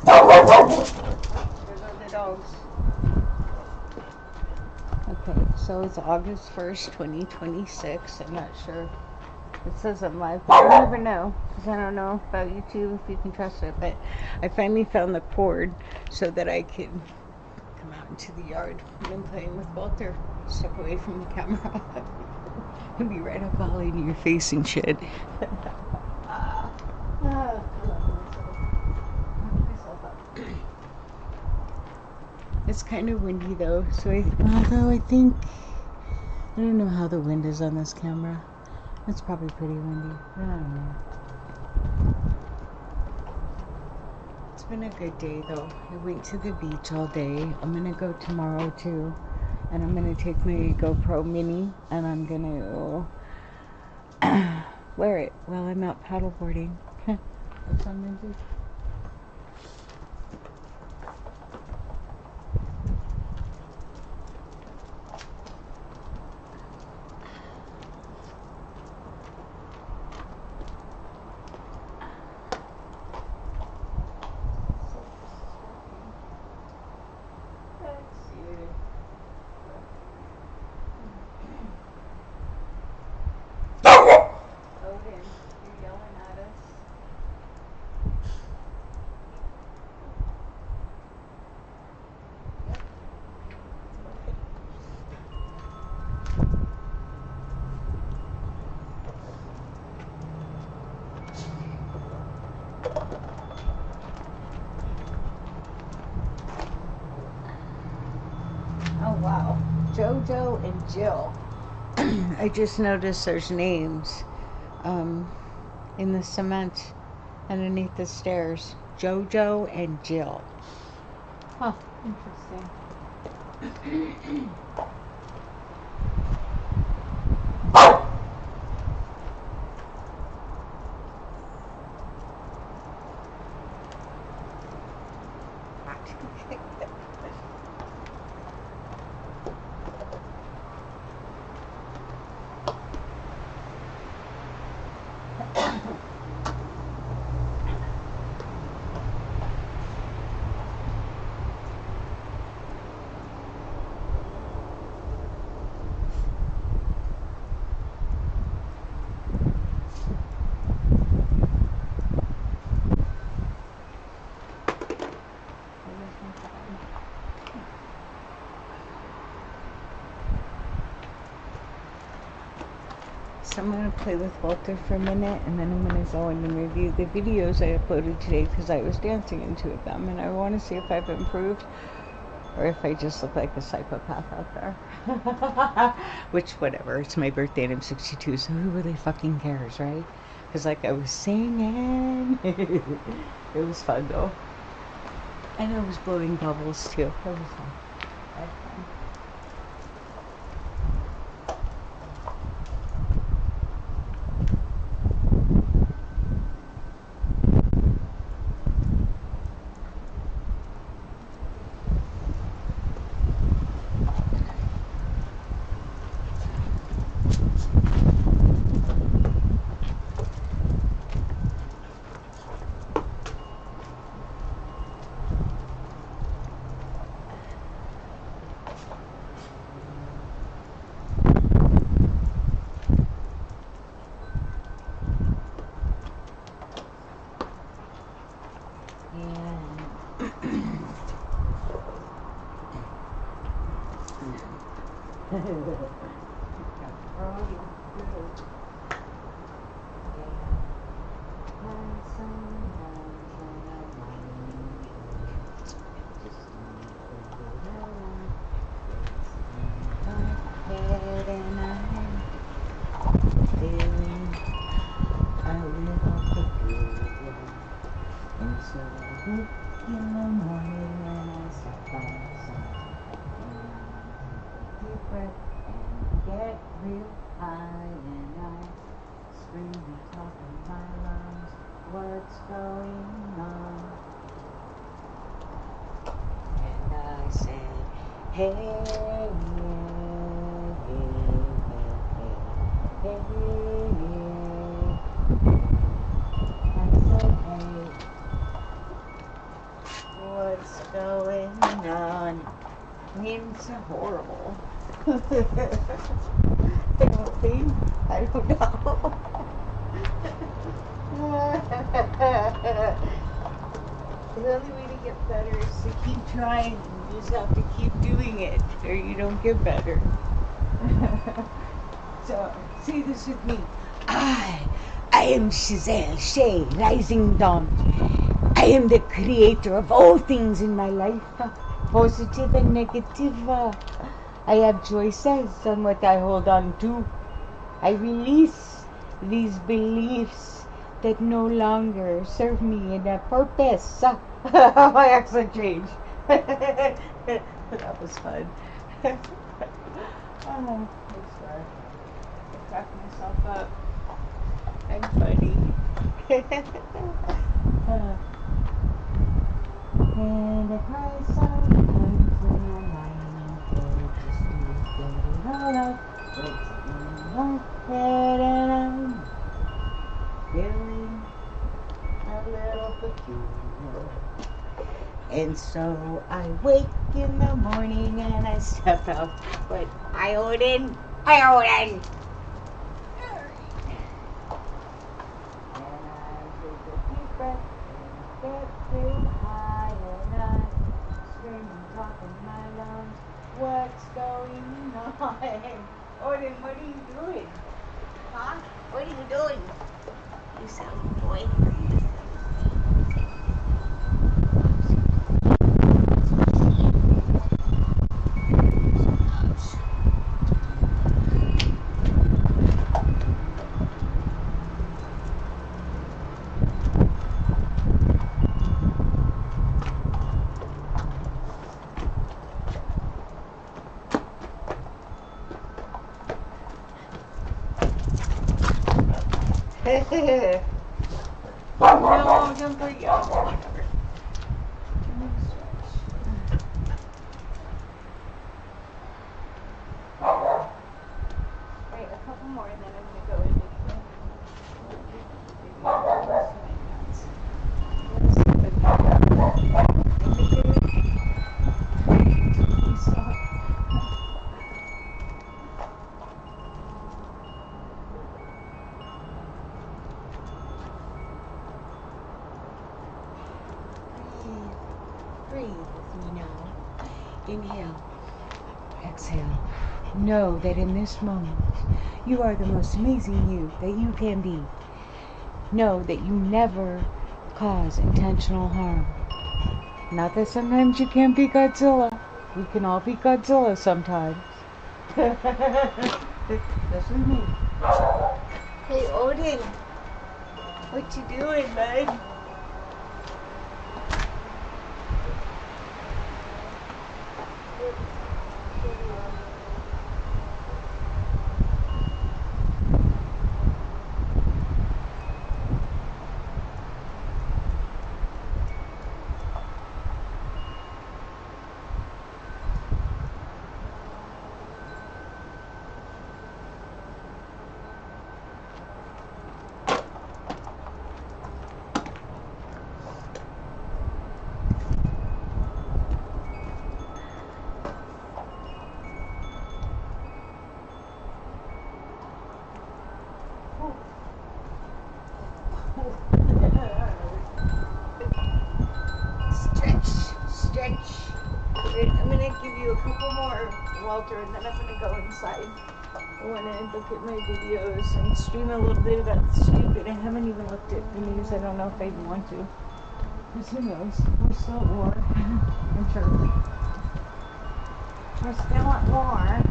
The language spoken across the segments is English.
go the dogs. Okay, so it's August 1st, 2026. I'm not sure. It says I'm live, but I never know because I don't know about YouTube if you can trust it. But I finally found the cord so that I can come out into the yard. I've been playing with Walter. Step away from the camera. He'll be right up all in your face and shit. It's kind of windy though, so although I think I don't know how the wind is on this camera. It's probably pretty windy. I don't know. It's been a good day though. I went to the beach all day. I'm gonna go tomorrow too, and I'm gonna take my GoPro Mini and I'm gonna wear it while I'm out paddleboarding. That's what I'm gonna do. Oh wow, Jojo and Jill. I just noticed there's names in the cement underneath the stairs. Jojo and Jill. Huh, interesting. So I'm going to play with Walter for a minute and then I'm going to go in and review the videos I uploaded today because I was dancing in 2 of them and I want to see if I've improved or if I just look like a psychopath out there. Which, whatever, it's my birthday and I'm 62, so who really fucking cares, right? Because like I was singing. It was fun though. And I was blowing bubbles too. It was fun. I had fun. What's going on? And I said, hey, hey, hey, hey, hey. I said, hey. So horrible. I don't think. I don't know. The only way to get better is to keep trying. You just have to keep doing it, or you don't get better. So, say this with me. I am Giselle Shea, Rising Dawn. I am the creator of all things in my life, positive and negative. I have choices on what I hold on to. I release these beliefs that no longer serve me in a purpose. My accent changed. That was fun. Oh, it's fun. I cracked myself up. I'm funny. And the price of comes in your mind, just to get it all out. It's in my head and I'm feeling a little peculiar. And so I wake in the morning and I step out. But I Odin! Hi Odin! And I take a deep breath and get real high and I scream and talk in my lungs. What's going on? Odin, what are you doing? Huh? What are you doing? You silly boy. No, don't put your water. Right, a couple more and then I'm gonna go into Breathe with me now. Inhale. Exhale. Know that in this moment, you are the most amazing you that you can be. Know that you never cause intentional harm. Not that sometimes you can't be Godzilla. We can all be Godzilla sometimes. That's with me. Hey Odin, what you doing, bud? Stretch. I'm gonna give you a couple more, Walter, and then I'm gonna go inside. I wanna look at my videos and stream a little bit about the stupid. I haven't even looked at the news. I don't know if I even want to. Because who knows? We're still at war. I'm sure. We're still at war.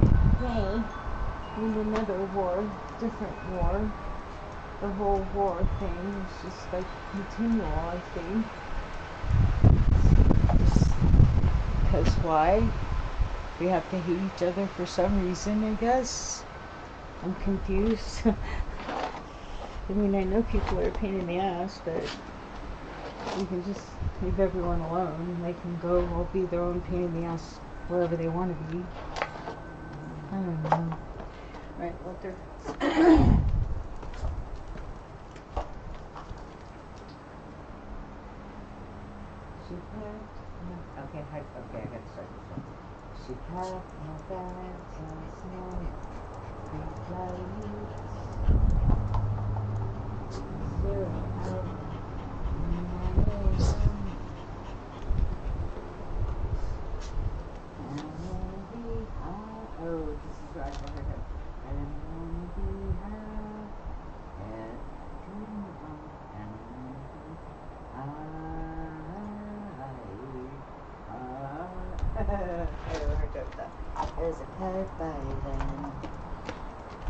Yay. And another war. Different war. The whole war thing is just like continual, I think. Because why? We have to hate each other for some reason, I guess. I'm confused. I mean, I know people are a pain in the ass, but we can just leave everyone alone and they can go all be their own pain in the ass wherever they want to be. I don't know. Right, Walter. Okay, I gotta start this one. She packed my bags last night. Three flights. 0 hour. Oh, this is right for her. And wanna be high. And there's a cloud by then.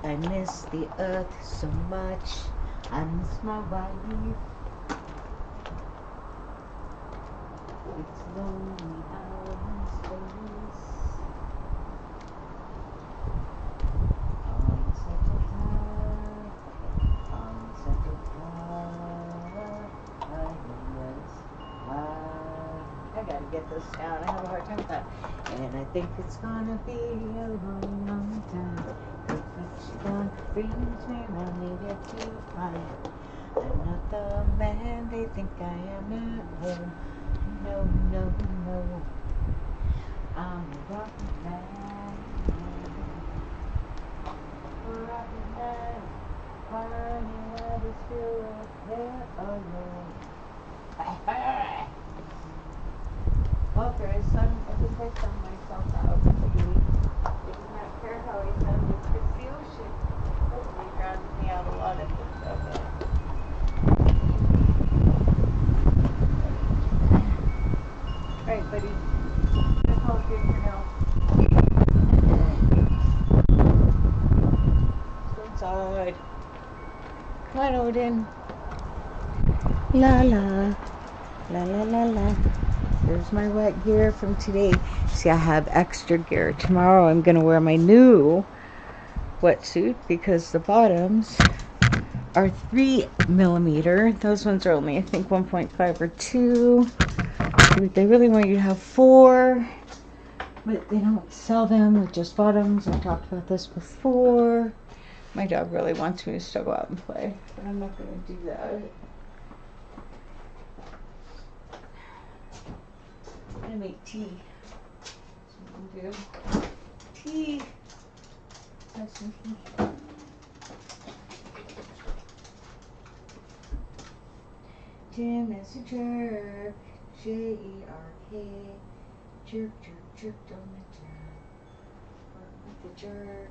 I miss the earth so much. I miss my wife. It's lonely out in space. On such a time. On such a time. I gotta get this down. I have a hard time with that. And I think it's gonna be a long, long time. It's gonna freeze me around, maybe to find another man. They think I am at home. No, no, no. I'm a rotten man. Rotten man. Why do I just feel up there alone? Walter, I think I sung myself out. He did not care how I sounded, because the ocean hopefully drowns me out a lot of this stuff. Alright, buddy. That's all good for now. Let's go inside. Come on, Odin. La la. La la la la. There's my wet gear from today. See, I have extra gear. Tomorrow I'm going to wear my new wetsuit because the bottoms are 3mm. Those ones are only, I think, 1.5 or 2. They really want you to have 4, but they don't sell them with just bottoms. I've talked about this before. My dog really wants me to still go out and play, but I'm not going to do that. I'm going to make tea. That's what I'm going to do. Tea. Have some tea. Jim is a jerk. J-E-R-K. Jerk, jerk, jerk, don't the jerk. Work with the jerk.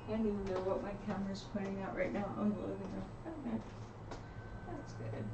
I don't even know what my camera's pointing out right now. I'm living room. Okay. That's good.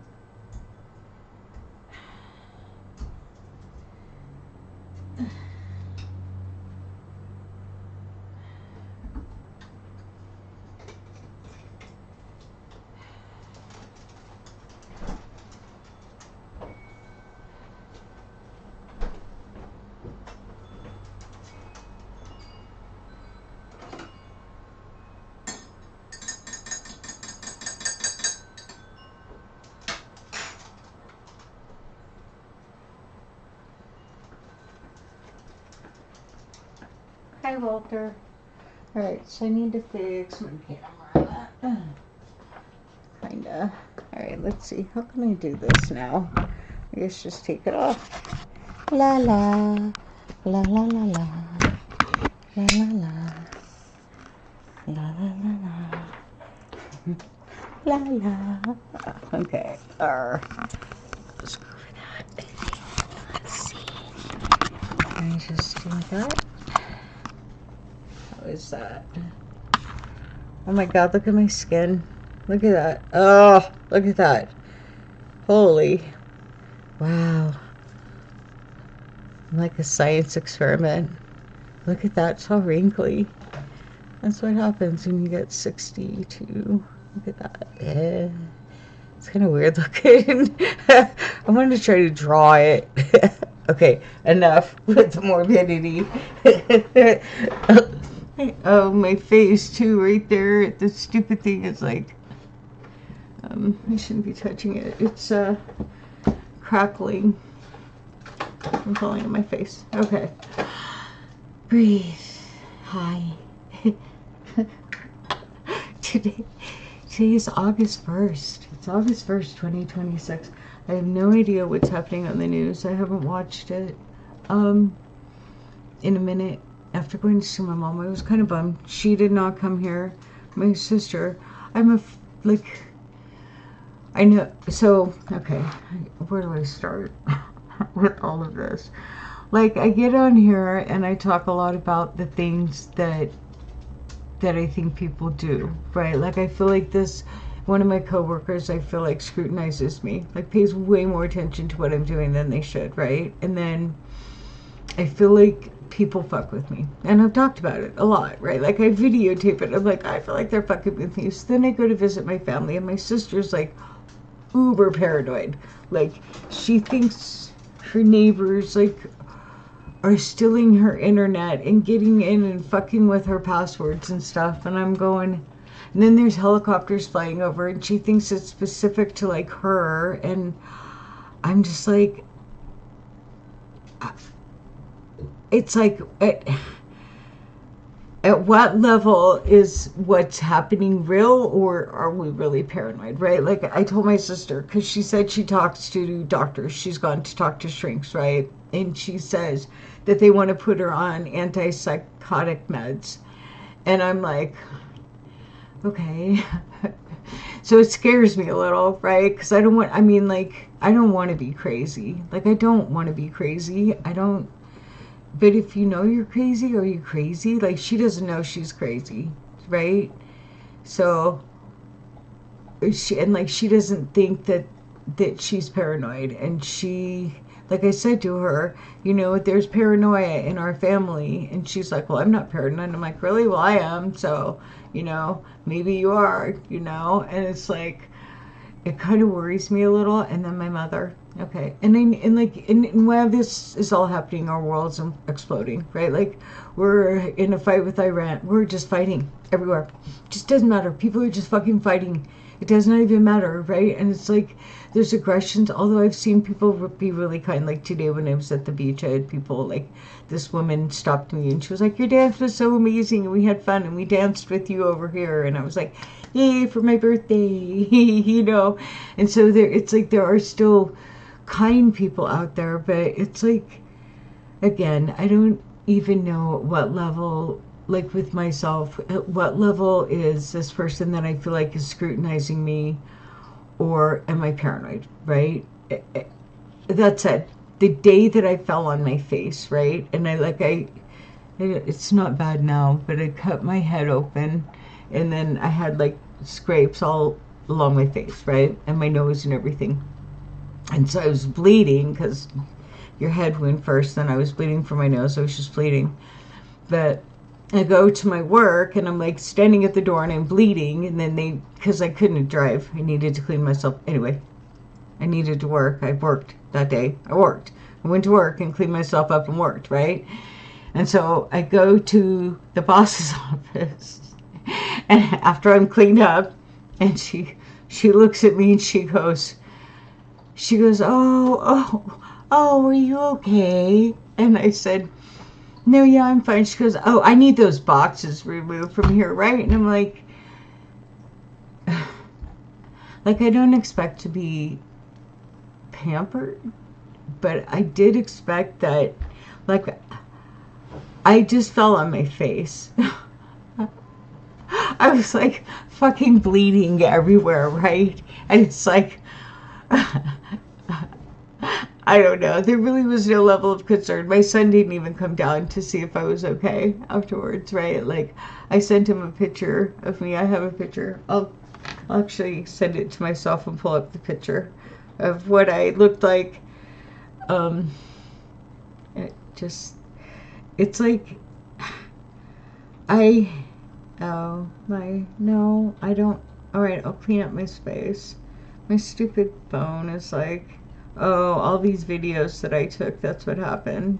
Hi, Walter. Alright, so I need to fix my camera. Kinda. Alright, let's see. How can I do this now? I guess just take it off. La la. La la la la. La la la. La la la la. La la. Okay. Let's go for that. Let's see. Can I just do that? How is that? Oh my god, look at my skin. Look at that. Oh, look at that. Holy. Wow. I'm like a science experiment. Look at that. It's all wrinkly. That's what happens when you get 62. Look at that. Yeah. It's kind of weird looking. I'm going to try to draw it. Okay, enough with the morbidity. Oh, my face too, right there. The stupid thing is like, I shouldn't be touching it. It's crackling. I'm falling on my face. Okay. Breathe. Hi. Today is August 1st. It's August 1st, 2026. I have no idea what's happening on the news. I haven't watched it in a minute. After going to see my mom, I was kind of bummed. She did not come here. My sister. I know. So, okay. Where do I start with all of this? Like, I get on here and I talk a lot about the things that I think people do, right? Like, I feel like one of my coworkers, I feel like scrutinizes me, like pays way more attention to what I'm doing than they should, right? And then I feel like people fuck with me, and I've talked about it a lot, right? Like, I videotape it. I'm like, I feel like they're fucking with me. So then I go to visit my family, and my sister's like uber paranoid. Like, she thinks her neighbors like are stealing her internet and getting in and fucking with her passwords and stuff. And I'm going, and then there's helicopters flying over, and she thinks it's specific to like her, and I'm just like, it's like, at what level is what's happening real, or are we really paranoid, right? Like, I told my sister, because she said she talks to doctors, she's gone to talk to shrinks, right? And she says that they want to put her on antipsychotic meds. And I'm like, okay. So it scares me a little, right? Because I don't want to be crazy. Like, I don't want to be crazy. But if you know you're crazy, are you crazy? Like, she doesn't know she's crazy, right? So, she doesn't think that she's paranoid. And she, like I said to her, there's paranoia in our family. And she's like, well, I'm not paranoid. And I'm like, really? Well, I am. So, maybe you are, And it's like, it kind of worries me a little. And then my mother. Okay, and while this is all happening, our world's exploding, right? Like, we're in a fight with Iran. We're just fighting everywhere. It just doesn't matter. People are just fucking fighting. It does not even matter, right? And it's like, there's aggressions, although I've seen people be really kind. Like, today when I was at the beach, I had people, like, this woman stopped me, and she was like, your dance was so amazing, and we had fun, and we danced with you over here. And I was like, yay, for my birthday, And so it's like, there are still kind people out there, but it's like, again, I don't even know what level, like with myself, what level is this person that I feel like is scrutinizing me, or am I paranoid, right? That said, the day that I fell on my face, right, and it's not bad now, but I cut my head open, and then I had like scrapes all along my face, right, and my nose and everything. And so I was bleeding, because your head wound first, then I was bleeding from my nose, so I was just bleeding. But I go to my work, and I'm like standing at the door, and I'm bleeding, and then because I couldn't drive, I needed to clean myself. Anyway, I needed to work. I worked that day. I went to work and cleaned myself up and worked, right? And so I go to the boss's office, and after I'm cleaned up, and she looks at me, and she goes, oh, are you okay? And I said, no, yeah, I'm fine. She goes, oh, I need those boxes removed from here, right? And I'm like, I don't expect to be pampered, but I did expect that, like, I just fell on my face. I was like fucking bleeding everywhere, right? And it's like, I don't know. There really was no level of concern. My son didn't even come down to see if I was okay afterwards, right? Like, I sent him a picture of me. I have a picture. I'll actually send it to myself and pull up the picture of what I looked like. It's like, no, I don't. All right, I'll clean up my space. My stupid phone is like, oh, all these videos that I took, that's what happened.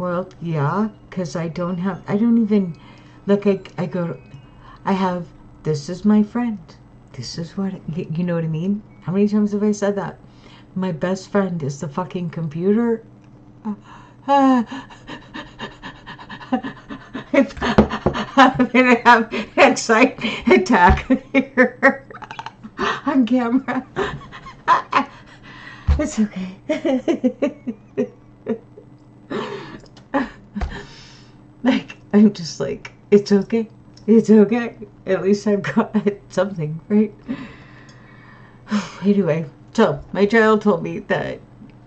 Well, yeah, because I don't even, like, I have, this is my friend. This is what, you know what I mean? How many times have I said that? My best friend is the fucking computer. I'm gonna have an anxiety attack here on camera. It's okay. Like, I'm just like, it's okay. It's okay. At least I've got something, right? Anyway, so my child told me that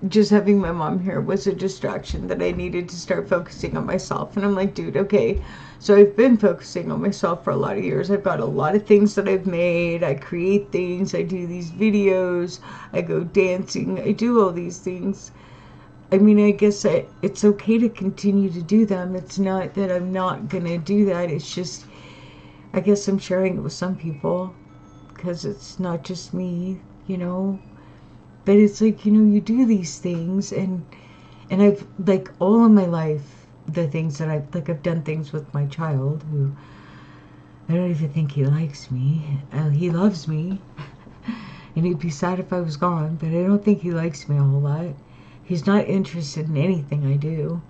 just having my mom here was a distraction, that I needed to start focusing on myself. And I'm like, dude, okay. So I've been focusing on myself for a lot of years. I've got a lot of things that I've made. I create things. I do these videos. I go dancing. I do all these things. I mean, I guess it's okay to continue to do them. It's not that I'm not going to do that. It's just, I guess I'm sharing it with some people because it's not just me, you know. But it's like, you know, you do these things, and I've, like, all of my life, the things that I've done things with my child, who I don't even think he likes me. He loves me, and he'd be sad if I was gone, but I don't think he likes me a whole lot. He's not interested in anything I do.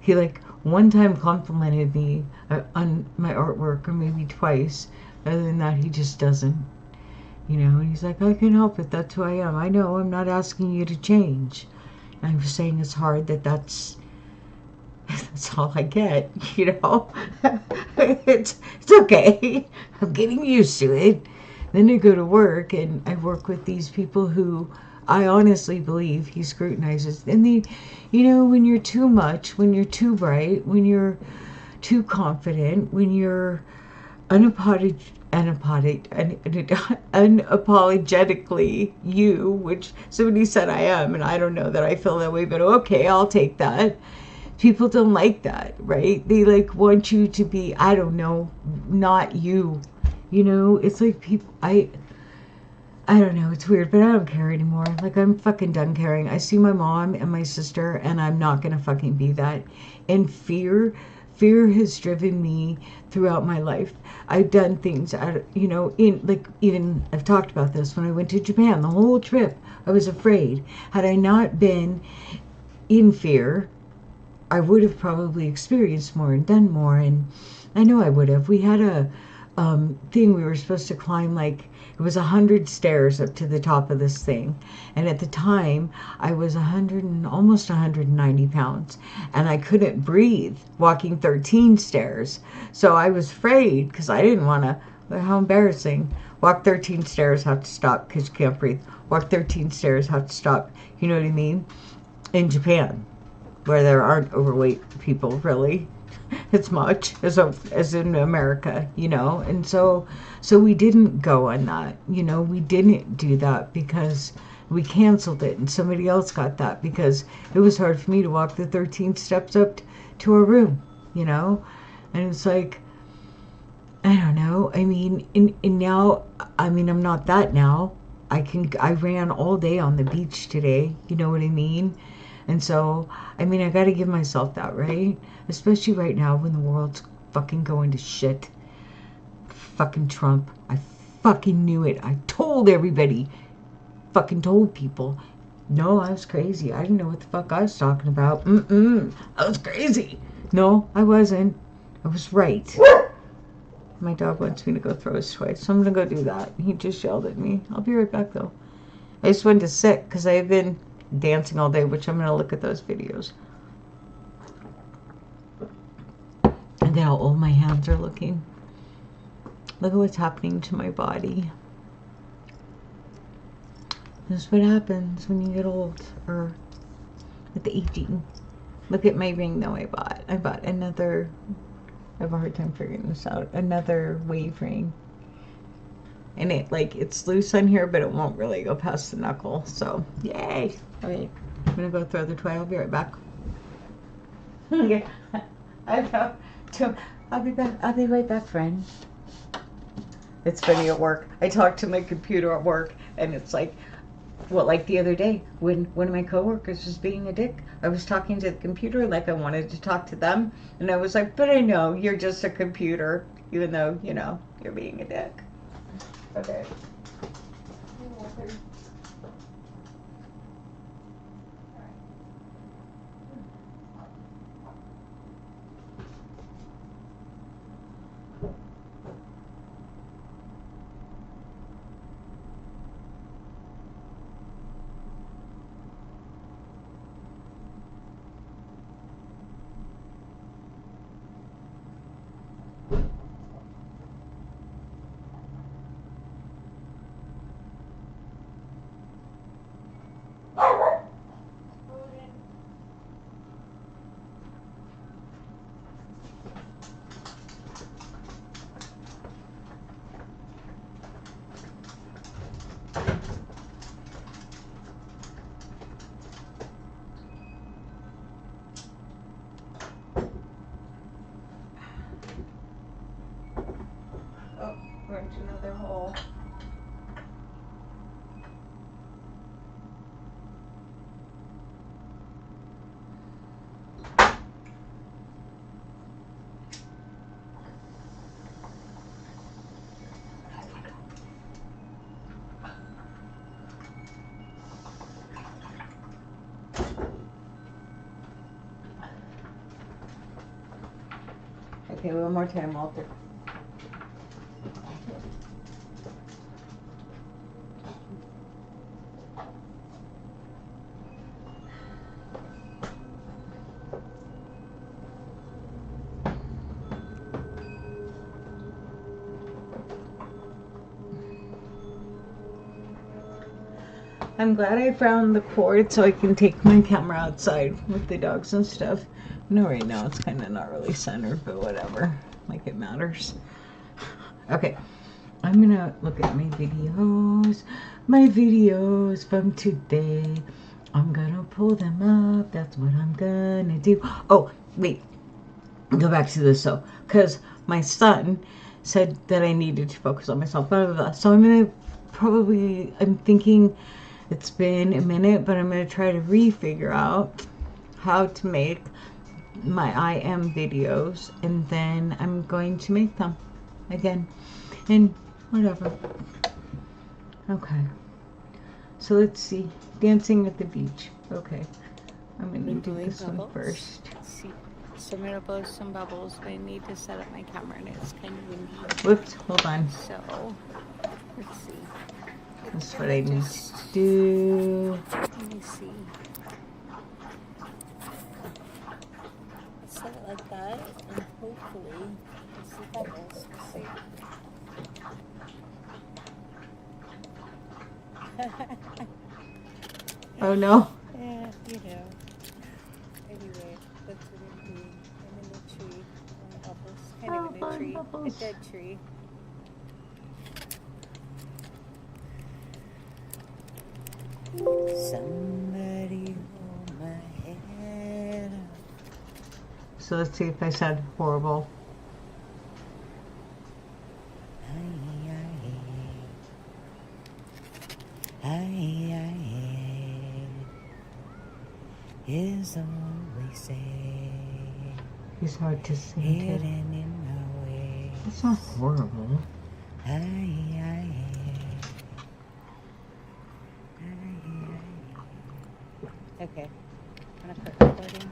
He, like, one time complimented me on my artwork, or maybe twice. Other than that, he just doesn't. You know, and he's like, I can help it. That's who I am. I know. I'm not asking you to change. I'm saying it's hard that's all I get, you know. It's okay. I'm getting used to it. Then I go to work, and I work with these people who I honestly believe he scrutinizes. And you know, when you're too much, when you're too bright, when you're too confident, when you're unapologetically you, which somebody said I am, and I don't know that I feel that way, but okay, I'll take that. People don't like that, right? They, like, want you to be, I don't know, not you. You know, it's like people, I don't know, it's weird, but I don't care anymore. Like, I'm fucking done caring. I see my mom and my sister, and I'm not gonna fucking be that. And fear has driven me throughout my life. I've done things, you know, even I've talked about this, when I went to Japan, the whole trip, I was afraid. Had I not been in fear, I would have probably experienced more and done more, and I know I would have. We had a thing we were supposed to climb, like, it was 100 stairs up to the top of this thing. And at the time, I was almost 190 pounds. And I couldn't breathe walking 13 stairs. So I was afraid, because I didn't want to, how embarrassing. Walk 13 stairs, have to stop because you can't breathe. Walk 13 stairs, have to stop. You know what I mean? In Japan, where there aren't overweight people, really. As much as in America, you know. And so we didn't go on that, you know. We didn't do that because we canceled it, and somebody else got that because it was hard for me to walk the 13 steps up to our room, you know. And it's like, I don't know. I mean, and now, I mean, I'm not that now. I ran all day on the beach today, you know what I mean? And so, I mean, I got to give myself that, right? Especially right now when the world's fucking going to shit. Fucking Trump. I fucking knew it. I told everybody. Fucking told people. No, I was crazy. I didn't know what the fuck I was talking about. I was crazy. No, I wasn't. I was right. My dog wants me to go throw his toy, so I'm going to go do that. He just yelled at me. I'll be right back, though. I just went to sit because I've been dancing all day, which I'm going to look at those videos. And then how old my hands are looking. Look at what's happening to my body. This is what happens when you get old, or with the aging. Look at my ring, though. I bought another, I have a hard time figuring this out, another wave ring. And it's loose on here, but it won't really go past the knuckle. So, yay. All right, I'm going to go throw the toy. I'll be right back. Okay. I'll be back. I'll be right back, friend. It's funny at work. I talk to my computer at work, and it's like Well, like the other day, when one of my coworkers was being a dick, I was talking to the computer like I wanted to talk to them, and I was like, but I know you're just a computer, even though, you know, you're being a dick. Okay. Oh, we're into another hole. Okay, one more time, Walter. I'm glad I found the cord so I can take my camera outside with the dogs and stuff. No, right now it's kind of not really centered, but whatever. Like it matters. Okay, I'm gonna look at my videos from today. I'm gonna pull them up. That's what I'm gonna do. Oh, wait. Go back to this though, because my son said that I needed to focus on myself. Blah, blah, blah. So I'm thinking it's been a minute, but I'm gonna try to figure out how to make my IM videos, and then I'm going to make them again, and whatever. Okay, so let's see. Dancing at the beach. Okay, I'm gonna do this one first. See. So I'm gonna blow some bubbles, but I need to set up my camera and it's kind of windy. Whoops, hold on. So, let's see. That's what I need to do. Let me see. Set it like that, and hopefully we'll see bubbles. See. Oh no. Yeah, you know. Anyway, that's what I'm doing. I'm in a tree. Bubbles. Kind of in a tree. Bubbles. A dead tree. Somebody hold my head. So let's see if I said horrible. Is always say. He's hard to sing to. It's not horrible. Okay, I'm gonna put recording.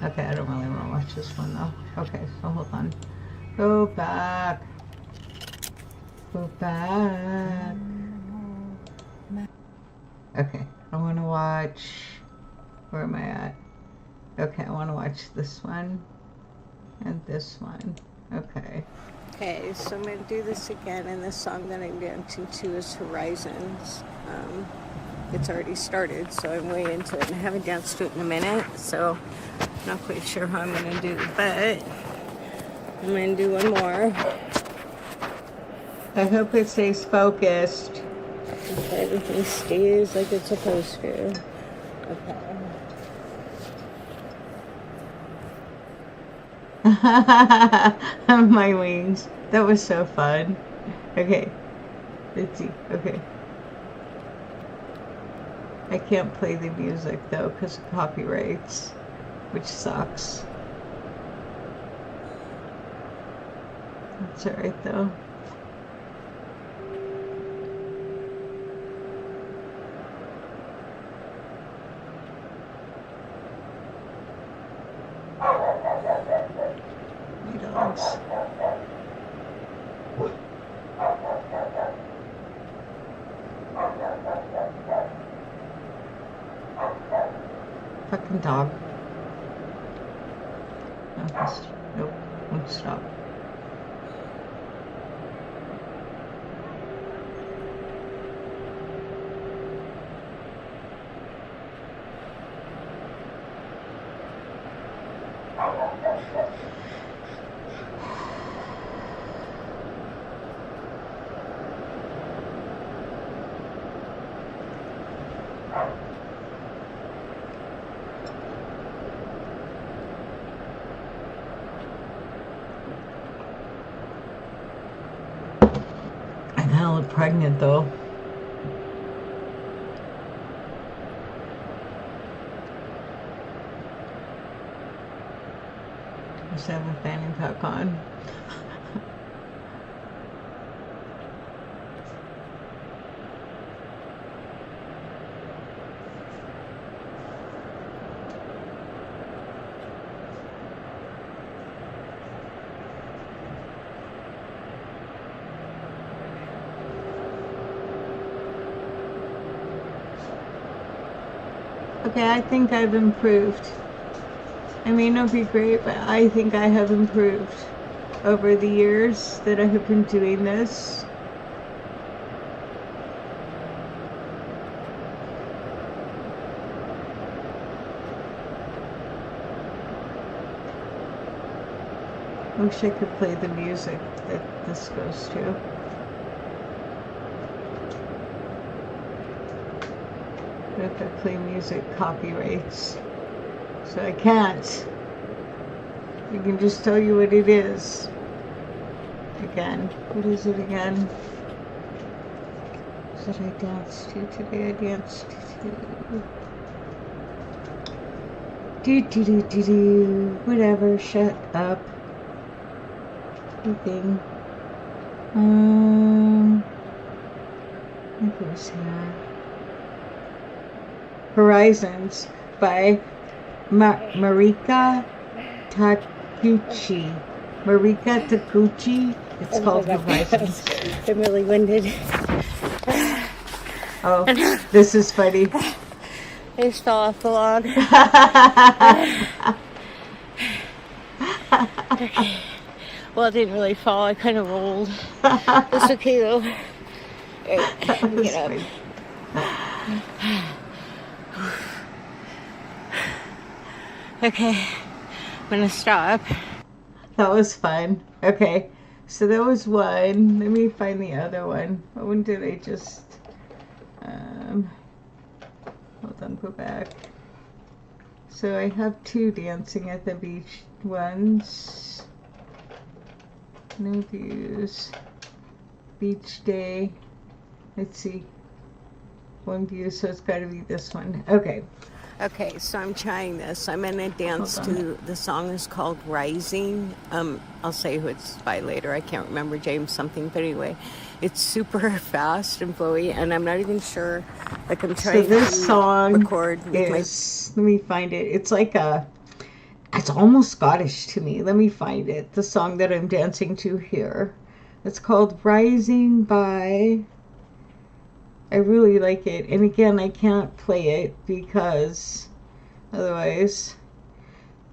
Okay, I don't really want to watch this one though. Okay, so hold on. Go back. Go back. Okay, I want to watch. Where am I at? Okay, I want to watch this one and this one. Okay. Okay, so I'm going to do this again, and the song that I'm dancing to is Horizons. It's already started, so I'm way into it, and I haven't danced to it in a minute, so I'm not quite sure how I'm going to do, but I'm going to do one more. I hope it stays focused. If everything stays like it's supposed to. Okay. My wings. That was so fun. Okay. Let's see. Okay. I can't play the music though because of copyrights, which sucks. That's alright though. My dogs. Fucking dog. Nope, won't stop. I kind of look pregnant though. Just have a fanny pack on. Okay, I think I've improved. I may not be great, but I think I have improved over the years that I have been doing this. Wish I could play the music that this goes to. But if I play music, copyrights. So I can't. I can just tell you what it is. Again. What is it again? What did I dance to today? I danced to... Whatever, shut up. Anything. It was here. Horizons by Marika Takuchi. Marika Takuchi. It's called Horizons. I'm really winded. Oh, this is funny. I just fell off the log. Okay. Well, it didn't really fall. I kind of rolled. It's okay though. Right, get up. Okay, I'm gonna stop. That was fun. Okay, so that was one. Let me find the other one. What one did I just... hold on, go back. So I have two dancing at the beach ones. No views. Beach day. Let's see. One view, so it's got to be this one. Okay. Okay, so I'm trying this. I'm going to dance to, the song is called Rising. I'll say who it's by later. I can't remember James something, but anyway, it's super fast and flowy, and I'm not even sure, like I'm trying to record with is, let me find it. It's like a, it's almost Scottish to me. Let me find it. The song that I'm dancing to here. It's called Rising by... I really like it. And again, I can't play it because otherwise...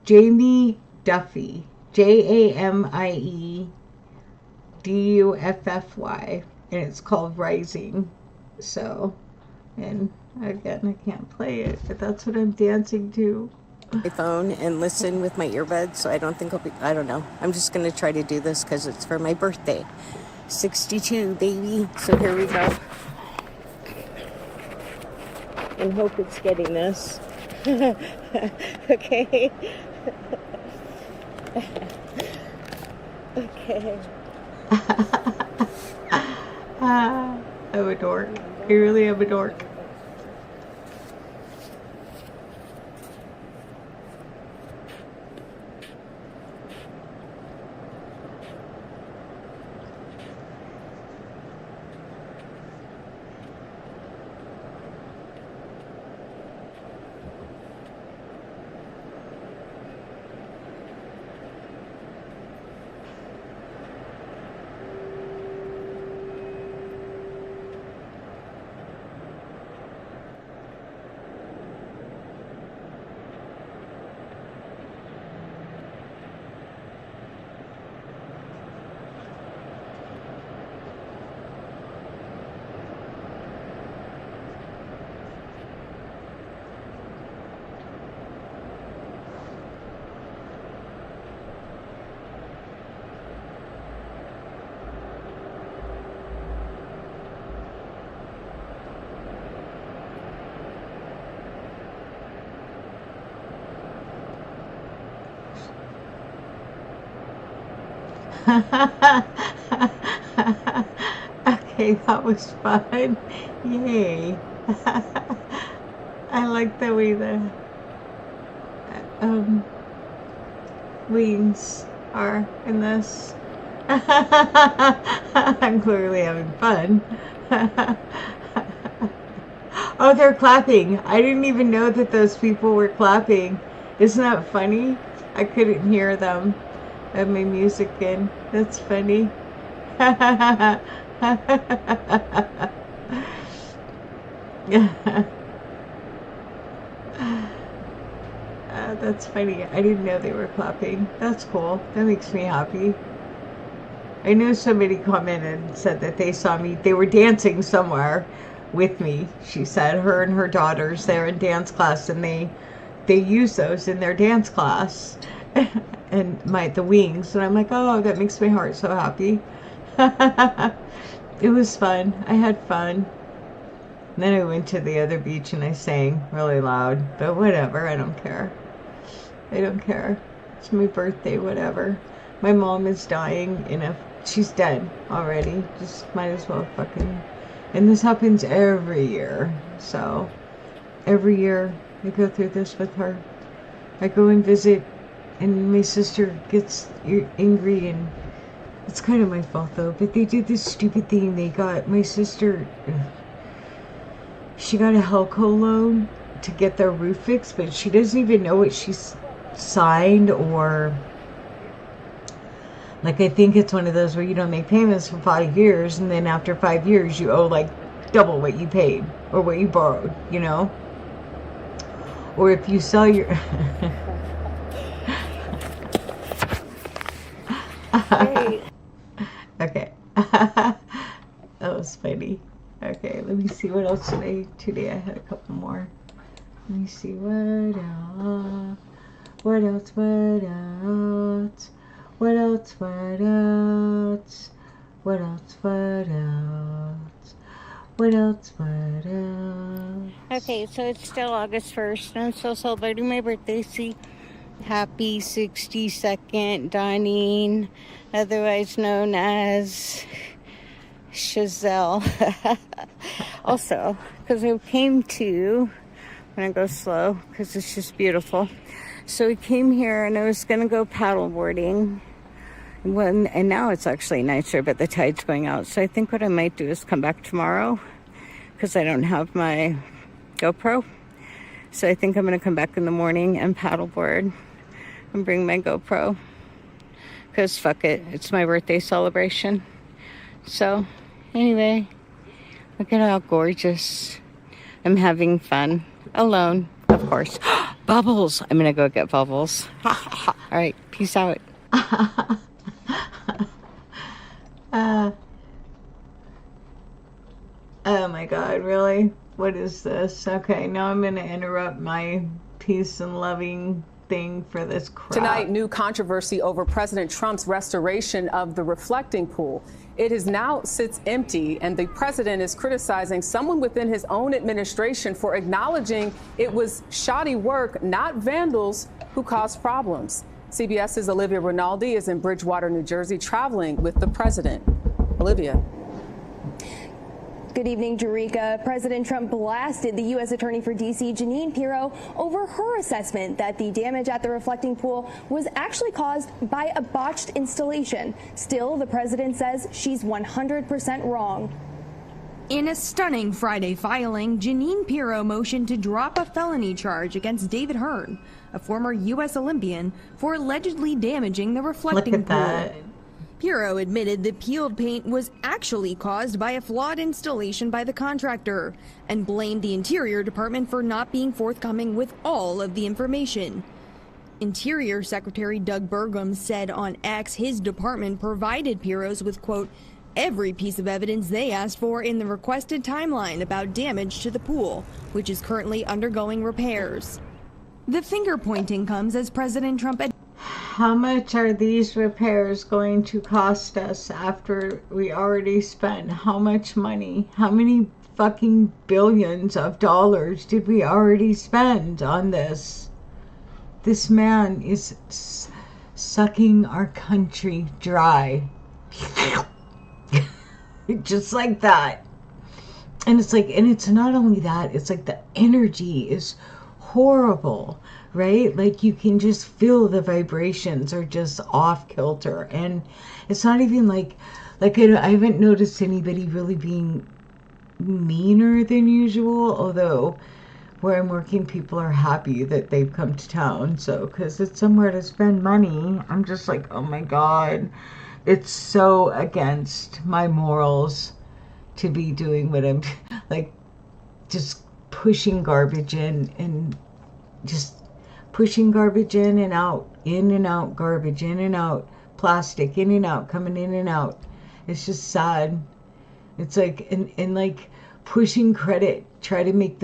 Jamie Duffy. Jamie Duffy. And it's called Rising. So, and again, I can't play it, but that's what I'm dancing to. My phone and listen with my earbuds, so I don't think I'll be, I don't know. I'm just going to try to do this because it's for my birthday. 62, baby. So here we go. And hope it's getting this. Okay. Okay. I'm a dork. I really am a dork. Okay, that was fun. Yay. I like the way the wings are in this. I'm clearly having fun. Oh, they're clapping. I didn't even know that those people were clapping. Isn't that funny? I couldn't hear them. I have my music in. That's funny. That's funny. I didn't know they were clapping. That's cool. That makes me happy. I know somebody commented and said that they saw me. They were dancing somewhere with me. She said her and her daughters, they're in dance class, and they use those in their dance class. And the wings, and I'm like, oh, that makes my heart so happy. It was fun. I had fun. And then I went to the other beach and I sang really loud, but whatever, I don't care. I don't care. It's my birthday, whatever. My mom is dying she's dead already. Just might as well fucking. And this happens every year. So every year I go through this with her. I go and visit, and my sister gets angry, and it's kind of my fault though, but they did this stupid thing. They got my sister, she got a Helco loan to get their roof fixed, but she doesn't even know what she's signed, or like, I think it's one of those where you don't make payments for 5 years, and then after 5 years you owe like double what you paid or what you borrowed, you know? Or if you sell your Hey. Okay. That was funny. Okay, let me see what else today I had a couple more. Let me see what else. What else? What else? What else? What else? What else? What else? What else? What else? Okay, so it's still August 1st, and I'm still celebrating my birthday. See, happy 62nd dawning, otherwise known as Chazelle. Also, because I came to, I'm going to go slow because it's just beautiful. So we came here and I was going to go paddleboarding. And now it's actually nicer, but the tide's going out. So I think what I might do is come back tomorrow because I don't have my GoPro. So I think I'm going to come back in the morning and paddleboard and bring my GoPro. Because fuck it, it's my birthday celebration. So anyway, look at how gorgeous. I'm having fun. Alone, of course. Bubbles! I'm gonna go get bubbles. All right, peace out. Oh my god, really? What is this? Okay, now I'm gonna interrupt my peace and loving thing for this crap. Tonight, new controversy over President Trump's restoration of the reflecting pool. It is now sits empty, and the president is criticizing someone within his own administration for acknowledging it was shoddy work, not vandals, who caused problems. CBS's Olivia Rinaldi is in Bridgewater, New Jersey, traveling with the president. Olivia. Good evening, Jerika. President Trump blasted the U.S. Attorney for D.C., Jeanine Pirro, over her assessment that the damage at the reflecting pool was actually caused by a botched installation. Still, the president says she's 100% wrong. In a stunning Friday filing, Jeanine Pirro motioned to drop a felony charge against David Hearn, a former U.S. Olympian, for allegedly damaging the reflecting pool. That. Pirro admitted the peeled paint was actually caused by a flawed installation by the contractor and blamed the Interior Department for not being forthcoming with all of the information. Interior Secretary Doug Burgum said on X his department provided Pirro's with, quote, every piece of evidence they asked for in the requested timeline about damage to the pool, which is currently undergoing repairs. The finger pointing comes as President Trump How much are these repairs going to cost us after we already spent how much money? How many fucking billions of dollars did we already spend on this? This man is sucking our country dry. Just like that. And it's like, and it's not only that, it's like the energy is horrible, right? Like you can just feel the vibrations are just off kilter. And it's not even like I haven't noticed anybody really being meaner than usual, although where I'm working, people are happy that they've come to town. So, because it's somewhere to spend money, I'm just like, oh my God, it's so against my morals to be doing what I'm like, just pushing garbage in and just pushing garbage in and out, garbage in and out, plastic in and out, coming in and out. It's just sad. It's like, and like pushing credit, try to make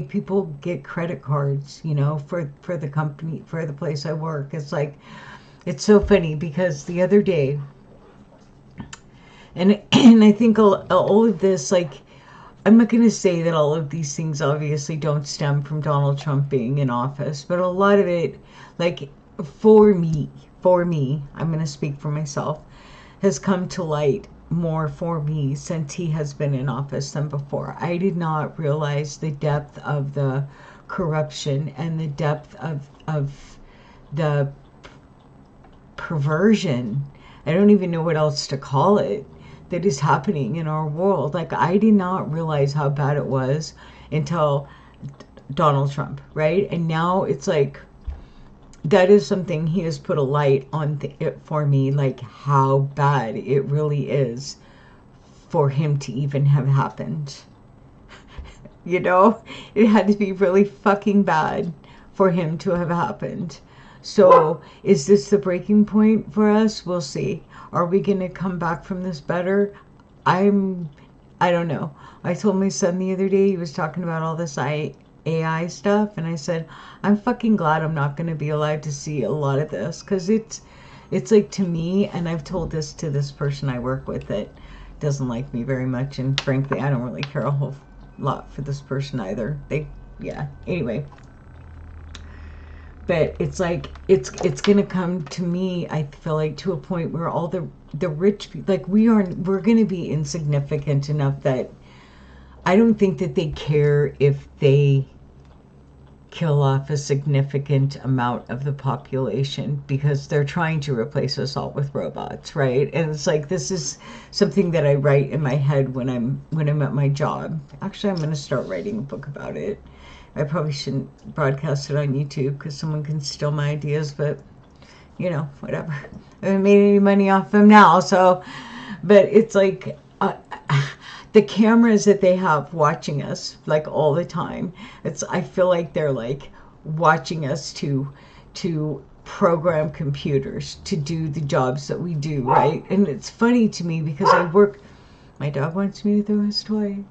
people get credit cards, you know, for the company, for the place I work. It's like, it's so funny because the other day, and I think all of this, like, I'm not going to say that all of these things obviously don't stem from Donald Trump being in office, but a lot of it, like, for me, I'm going to speak for myself, has come to light more for me since he has been in office than before. I did not realize the depth of the corruption and the depth of the perversion. I don't even know what else to call it, that is happening in our world. Like, I did not realize how bad it was until Donald Trump, right? And now it's like, that is something he has put a light on it for me, like how bad it really is for him to even have happened. You know, it had to be really fucking bad for him to have happened. So is this the breaking point for us? We'll see. Are we going to come back from this better? I don't know. I told my son the other day, he was talking about all this AI stuff, and I said, I'm fucking glad I'm not going to be alive to see a lot of this, because it's like, to me, and I've told this to this person I work with that doesn't like me very much, and frankly, I don't really care a whole lot for this person either. Anyway. But it's like, it's going to come to me, I feel like, to a point where all the rich people, like, we're going to be insignificant enough that I don't think that they care if they kill off a significant amount of the population, because they're trying to replace us all with robots, right? And it's like, this is something that I write in my head when I'm at my job. Actually, I'm going to start writing a book about it. I probably shouldn't broadcast it on YouTube because someone can steal my ideas, but, you know, whatever. I haven't made any money off them now, so, but it's like, the cameras that they have watching us, like, all the time, I feel like they're, like, watching us to program computers to do the jobs that we do, right? And it's funny to me because my dog wants me to throw his toy.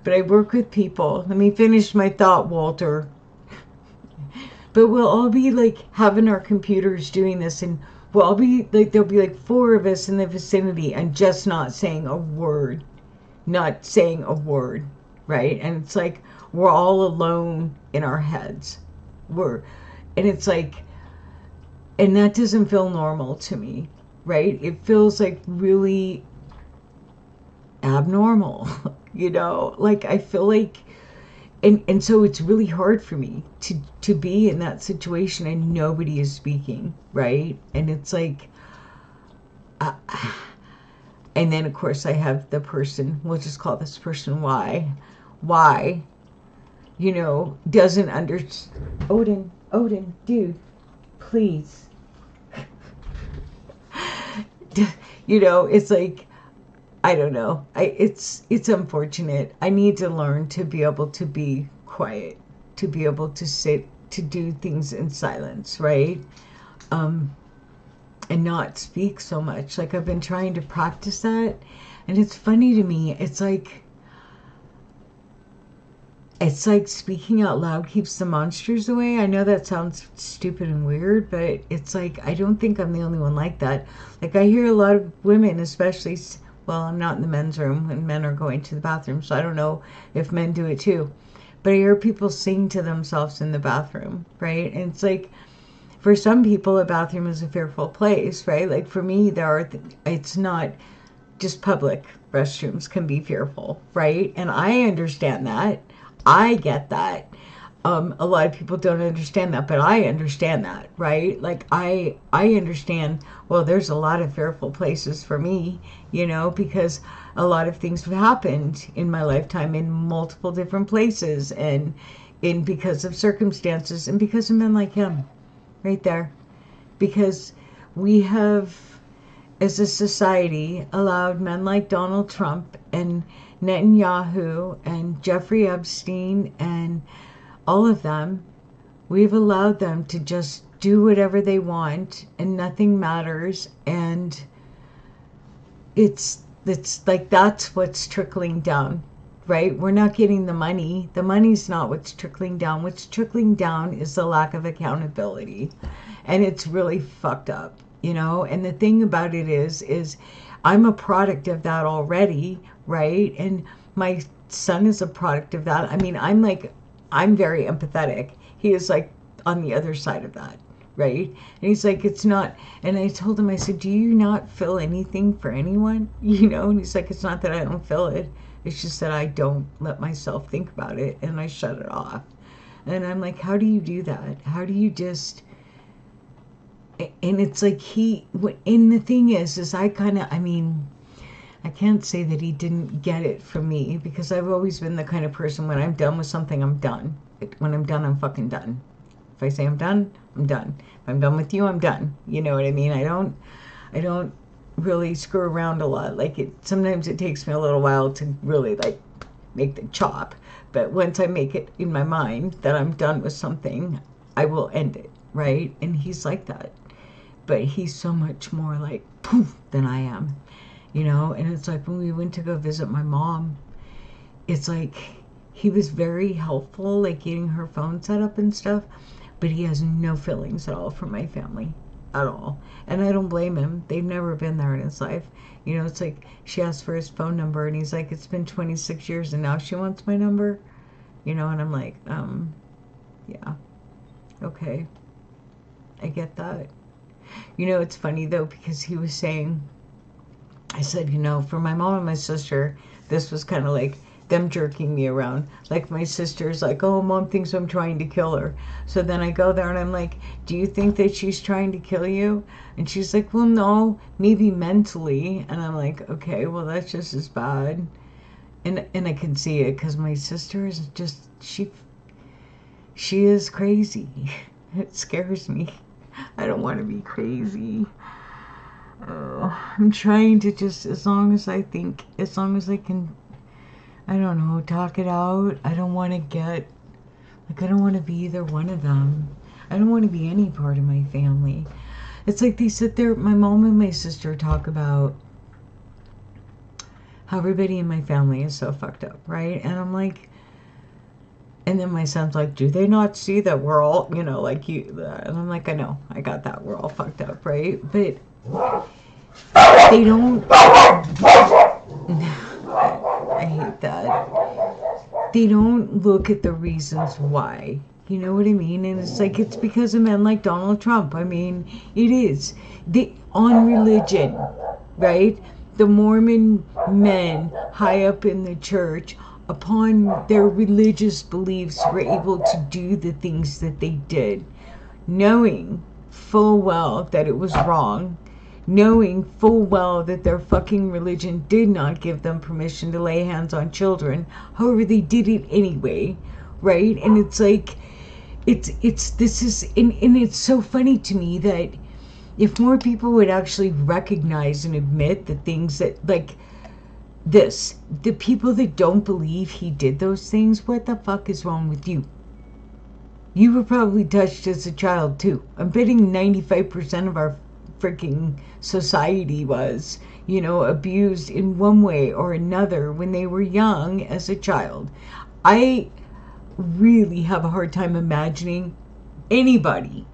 But I work with people. Let me finish my thought, Walter. But we'll all be like having our computers doing this, and we'll all be like, there'll be like 4 of us in the vicinity and just not saying a word. Not saying a word, right? And it's like, we're all alone in our heads. And it's like, and that doesn't feel normal to me, right? It feels like really abnormal. you know? Like, I feel like, and so it's really hard for me to be in that situation and nobody is speaking, right? And it's like, and then of course I have the person, we'll just call this person Y, you know, doesn't understand. Odin, dude, please. You know, it's like, I don't know. It's unfortunate. I need to learn to be able to be quiet, to be able to sit, to do things in silence, right? And not speak so much. Like, I've been trying to practice that, and it's funny to me. It's like speaking out loud keeps the monsters away. I know that sounds stupid and weird, but it's like, I don't think I'm the only one like that. Like, I hear a lot of women, especially, well, I'm not in the men's room and men are going to the bathroom, so I don't know if men do it too. But I hear people sing to themselves in the bathroom, right? And it's like, for some people, a bathroom is a fearful place, right? Like, for me, it's not just public restrooms can be fearful, right? And I understand that. I get that. A lot of people don't understand that, but I understand that, right? Like, I understand, well, there's a lot of fearful places for me, you know, because a lot of things have happened in my lifetime in multiple different places, and because of circumstances and because of men like him, right there. Because we have, as a society, allowed men like Donald Trump and Netanyahu and Jeffrey Epstein and all of them, we've allowed them to just do whatever they want and nothing matters. And it's like, that's what's trickling down, right? We're not getting the money. The money's not what's trickling down. What's trickling down is the lack of accountability. And it's really fucked up, you know? And the thing about it is I'm a product of that already, right? And my son is a product of that. I mean, I'm very empathetic. He is like on the other side of that, right? And he's like, it's not, and I told him, I said, do you not feel anything for anyone? You know? And he's like, it's not that I don't feel it. It's just that I don't let myself think about it and I shut it off. And I'm like, how do you do that? How do you just, and it's like and the thing is I can't say that he didn't get it from me, because I've always been the kind of person, when I'm done with something, I'm done. When I'm done, I'm fucking done. If I say I'm done, I'm done. If I'm done with you, I'm done. You know what I mean? I don't really screw around a lot. Like, sometimes it takes me a little while to really like make the chop. But once I make it in my mind that I'm done with something, I will end it, right? And he's like that. But he's so much more like poof than I am. You know, and it's like when we went to go visit my mom, it's like he was very helpful, like getting her phone set up and stuff, but he has no feelings at all for my family, at all. And I don't blame him. They've never been there in his life. You know, it's like she asked for his phone number and he's like, it's been 26 years and now she wants my number. You know, and I'm like, yeah, okay, I get that. You know, it's funny though, because he was saying, I said, you know, for my mom and my sister, this was kind of like them jerking me around. Like, my sister's like, oh, mom thinks I'm trying to kill her. So then I go there and I'm like, do you think that she's trying to kill you? And she's like, well, no, maybe mentally. And I'm like, okay, well, that's just as bad. And I can see it, because my sister is just, she is crazy. It scares me. I don't want to be crazy. Oh, I'm trying to just, as long as I can, I don't know, talk it out. I don't want to get, like, I don't want to be either one of them. I don't want to be any part of my family. It's like they sit there, my mom and my sister talk about how everybody in my family is so fucked up, right? And I'm like, and then my son's like, do they not see that we're all, you know, like you? And I'm like, I know, I got that. We're all fucked up, right? But they don't, I hate that. They don't look at the reasons why. You know what I mean? And it's like, it's because of men like Donald Trump. I mean, it is. On religion, right? the Mormon men high up in the church, upon their religious beliefs, were able to do the things that they did, knowing full well that it was wrong, knowing full well that their fucking religion did not give them permission to lay hands on children. However, they did it anyway, right? And it's like, and it's so funny to me that if more people would actually recognize and admit the things that, like this, the people that don't believe he did those things, what the fuck is wrong with you? You were probably touched as a child too. I'm betting 95% of our freaking society was, abused in one way or another when they were young as a child. I really have a hard time imagining anybody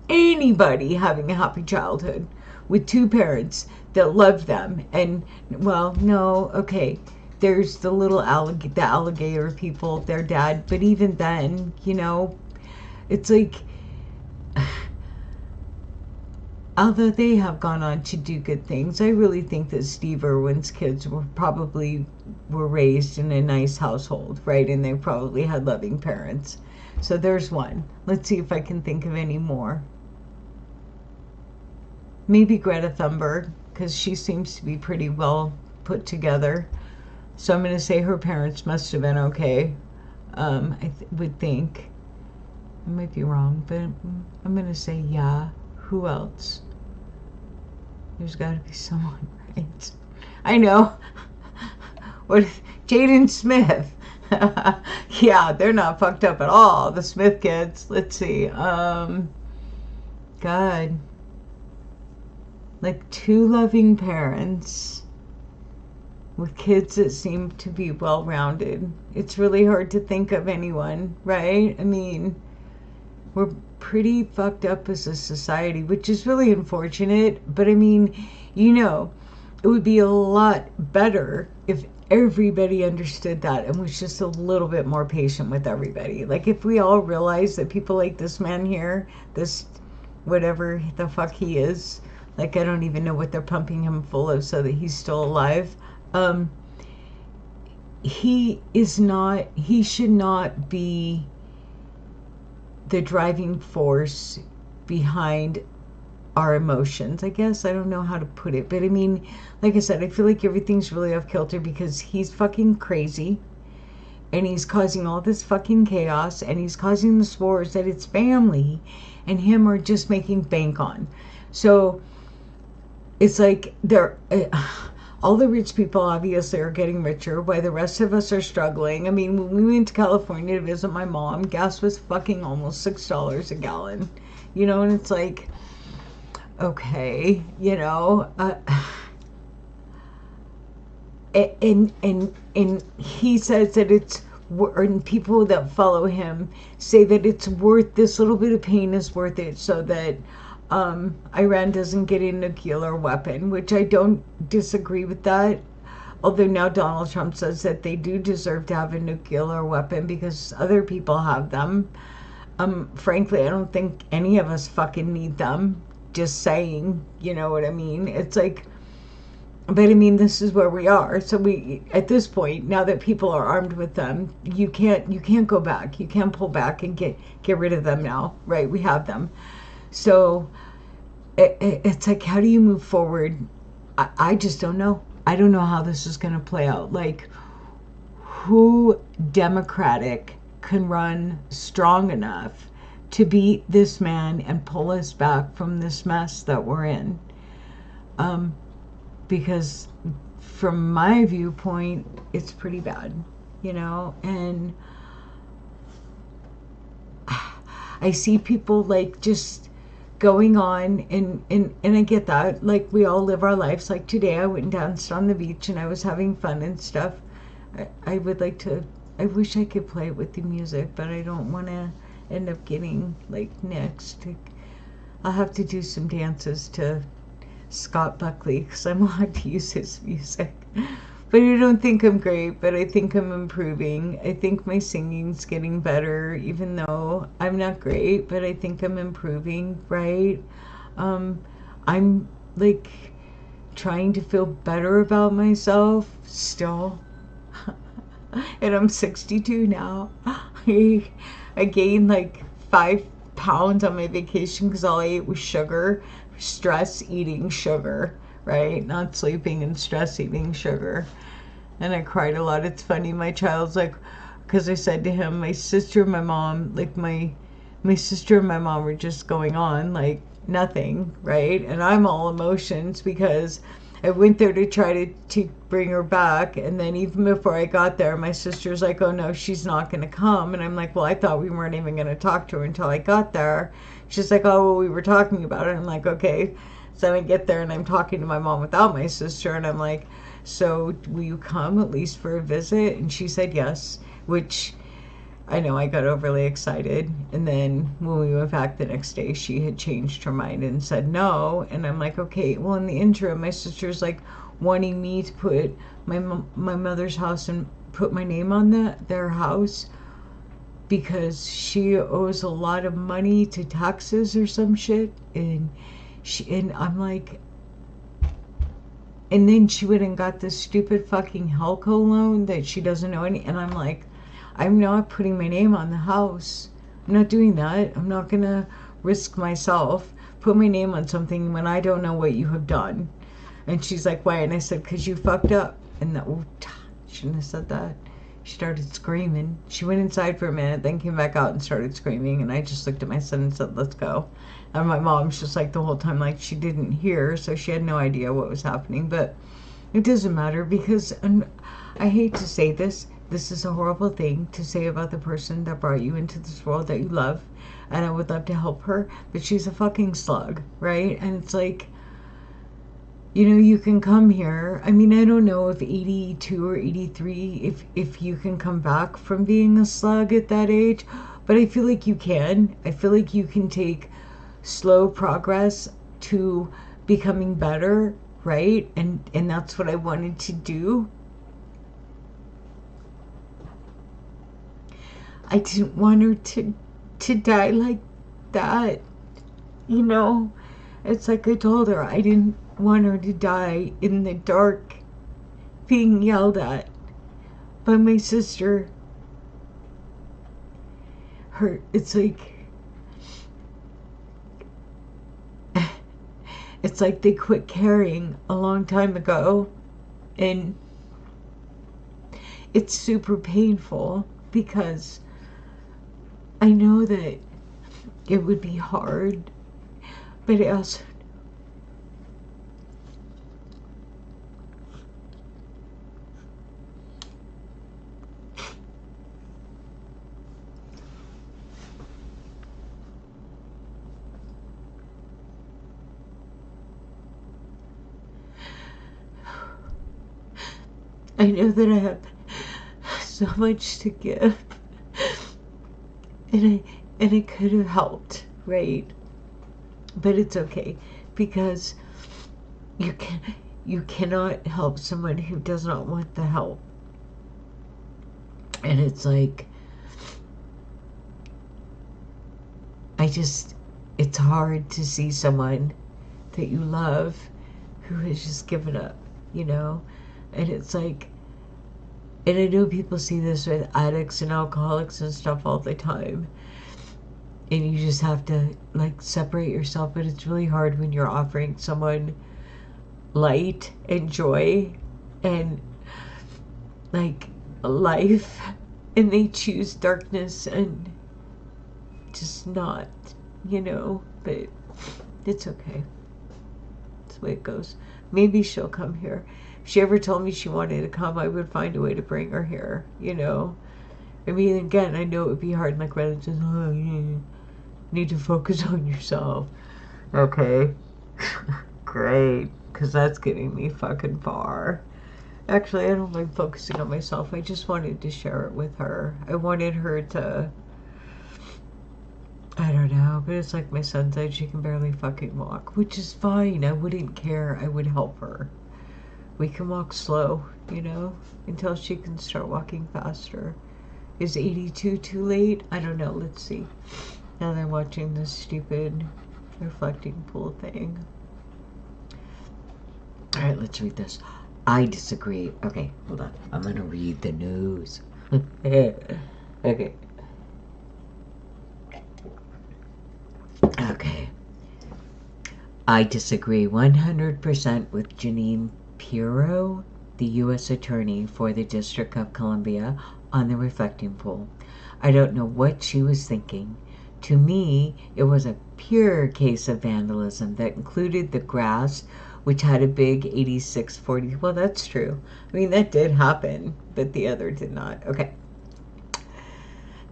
having a happy childhood with two parents that loved them. And, well, no, okay, there's the little alligator people, their dad, but even then, it's like, although they have gone on to do good things, I really think that Steve Irwin's kids were raised in a nice household, right? And they probably had loving parents. So there's one. Let's see if I can think of any more. Maybe Greta Thunberg, because she seems to be pretty well put together. So I'm going to say her parents must have been okay. I would think. I might be wrong, but I'm going to say yeah. Who else? There's got to be someone, right? I know. What? Jaden Smith. Yeah, they're not fucked up at all, the Smith kids. Let's see. God. Like two loving parents with kids that seem to be well-rounded. It's really hard to think of anyone, right? I mean, we're pretty fucked up as a society, which is really unfortunate. But I mean, it would be a lot better if everybody understood that and was just a little bit more patient with everybody. Like, if we all realized that people like this man here, this whatever the fuck he is, like, I don't even know what they're pumping him full of so that he's still alive. He should not be the driving force behind our emotions, I guess. I don't know how to put it, but I mean, like I said, I feel like everything's really off kilter because he's fucking crazy and he's causing all this fucking chaos and he's causing the wars that it's family and him are just making bank on. So it's like all the rich people obviously are getting richer while the rest of us are struggling. I mean, when we went to California to visit my mom, gas was fucking almost $6 a gallon, and it's like, okay, and he says that and people that follow him say that it's worth, this little bit of pain is worth it so that Iran doesn't get a nuclear weapon, which I don't disagree with that. Although now Donald Trump says that they do deserve to have a nuclear weapon because other people have them. Frankly, I don't think any of us fucking need them. Just saying, you know what I mean? It's like, but I mean, this is where we are. So we, at this point, now that people are armed with them, you can't go back. You can't pull back and get rid of them now, right? We have them. So it's like, how do you move forward? I just don't know. I don't know how this is going to play out. Like, who Democratic can run strong enough to beat this man and pull us back from this mess that we're in? Because from my viewpoint, it's pretty bad, and I see people like just going on and I get that, like, we all live our lives. Like today I went and danced on the beach and I was having fun and stuff. I wish I could play it with the music, but I don't want to end up getting like next. I'll have to do some dances to Scott Buckley because I'm allowed to use his music. But I don't think I'm great, but I think I'm improving. I think my singing's getting better, even though I'm not great, but I think I'm improving, right? I'm like trying to feel better about myself still. And I'm 62 now. I gained like 5 pounds on my vacation because all I ate was sugar. Stress eating sugar, right? Not sleeping and stress eating sugar. And I cried a lot. It's funny, my child's like, because I said to him, my sister and my mom, like my sister and my mom were just going on like nothing, right? And I'm all emotions because I went there to try to bring her back, and then even before I got there, my sister's like, oh no, she's not going to come. And I'm like, well, I thought we weren't even going to talk to her until I got there. She's like, oh, well, we were talking about it. I'm like, okay. So I get there and I'm talking to my mom without my sister, and I'm like, so will you come at least for a visit? And she said yes, which I know I got overly excited. And then when we went back the next day, she had changed her mind and said no. And I'm like, okay, well, in the interim, my sister's like wanting me to put my mother's house and put my name on their house because she owes a lot of money to taxes or some shit. And I'm like, and then she went and got this stupid fucking Helco loan that she doesn't know any. And I'm like, I'm not putting my name on the house. I'm not doing that. I'm not going to risk myself, put my name on something when I don't know what you have done. And she's like, why? And I said, because you fucked up. And that, shouldn't have said that. She started screaming. She went inside for a minute, then came back out and started screaming. And I just looked at my son and said, let's go. And my mom's just like the whole time, like she didn't hear, so she had no idea what was happening. But it doesn't matter because, I hate to say this, this is a horrible thing to say about the person that brought you into this world that you love. And I would love to help her, but she's a fucking slug, right? And it's like, you know, you can come here. I mean, I don't know if 82 or 83, if you can come back from being a slug at that age, but I feel like you can. I feel like you can take slow progress to becoming better, right? And that's what I wanted to do. I didn't want her to die like that, you know? It's like I told her, I didn't want her to die in the dark, being yelled at by my sister. It's like they quit caring a long time ago, and it's super painful because I know that it would be hard, but I also know that I have so much to give, and I could have helped, right? But it's okay because you cannot help someone who does not want the help. And it's like, it's hard to see someone that you love who has just given up, you know? And it's like, and I know people see this with addicts and alcoholics and stuff all the time. And you just have to, like, separate yourself. But it's really hard when you're offering someone light and joy and, like, life. And they choose darkness and just not, you know. But it's okay. That's the way it goes. Maybe she'll come here. If she ever told me she wanted to come, I would find a way to bring her here, you know. I mean, again, I know it would be hard, like, rather just, oh, you need to focus on yourself. Okay. Great. Because that's getting me fucking far. Actually, I don't like focusing on myself. I just wanted to share it with her. I wanted her to, I don't know, but it's like my son said, she can barely fucking walk, which is fine. I wouldn't care. I would help her. We can walk slow, you know, until she can start walking faster. Is 82 too late? I don't know. Let's see. Now they're watching this stupid reflecting pool thing. All right, let's read this. I disagree. Okay, hold on. I'm gonna read the news. Okay. Okay. I disagree 100% with Janine Pirro, the U.S. Attorney for the District of Columbia, on the reflecting pool. I don't know what she was thinking. To me, it was a pure case of vandalism that included the grass, which had a big 8640. Well, that's true. I mean, that did happen, but the other did not. Okay.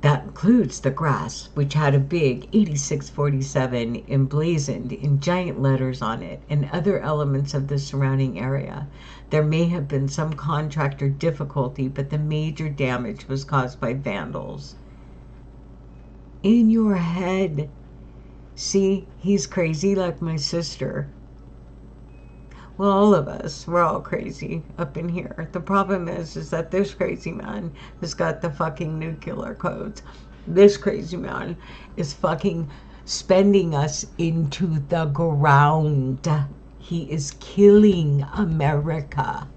That includes the grass, which had a big 8647 emblazoned in giant letters on it, and other elements of the surrounding area. There may have been some contractor difficulty, but the major damage was caused by vandals. In your head. See, he's crazy like my sister. Well, all of us, we're all crazy up in here. The problem is that this crazy man has got the fucking nuclear codes. This crazy man is fucking spending us into the ground. He is killing America.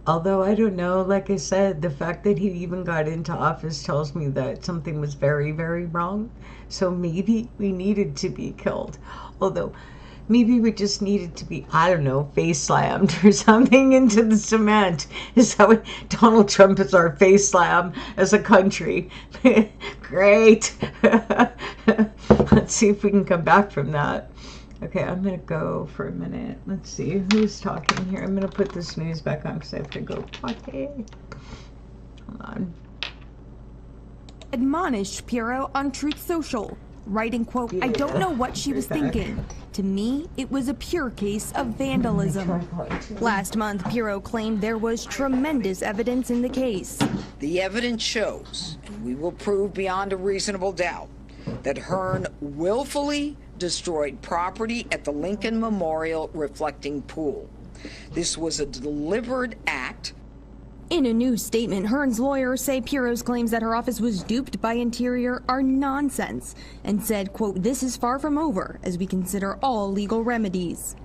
Although, I don't know, like I said, the fact that he even got into office tells me that something was very, very wrong. So maybe we needed to be killed. Although, maybe we just needed to be, I don't know, face slammed or something into the cement. Is that what Donald Trump is, our face slam as a country? Great. Let's see if we can come back from that. Okay, I'm going to go for a minute. Let's see who's talking here. I'm going to put this news back on because I have to go potty. Hold on. Admonished Pirro on Truth Social, writing, quote, I don't know what she was thinking. To me, it was a pure case of vandalism. Last month, Pirro claimed there was tremendous evidence in the case. The evidence shows, and we will prove beyond a reasonable doubt, that Hearn willfully destroyed property at the Lincoln Memorial reflecting pool. This was a deliberate act. In a new statement, Hearn's lawyers say Pirro's claims that her office was duped by Interior are nonsense and said, quote, this is far from over as we consider all legal remedies.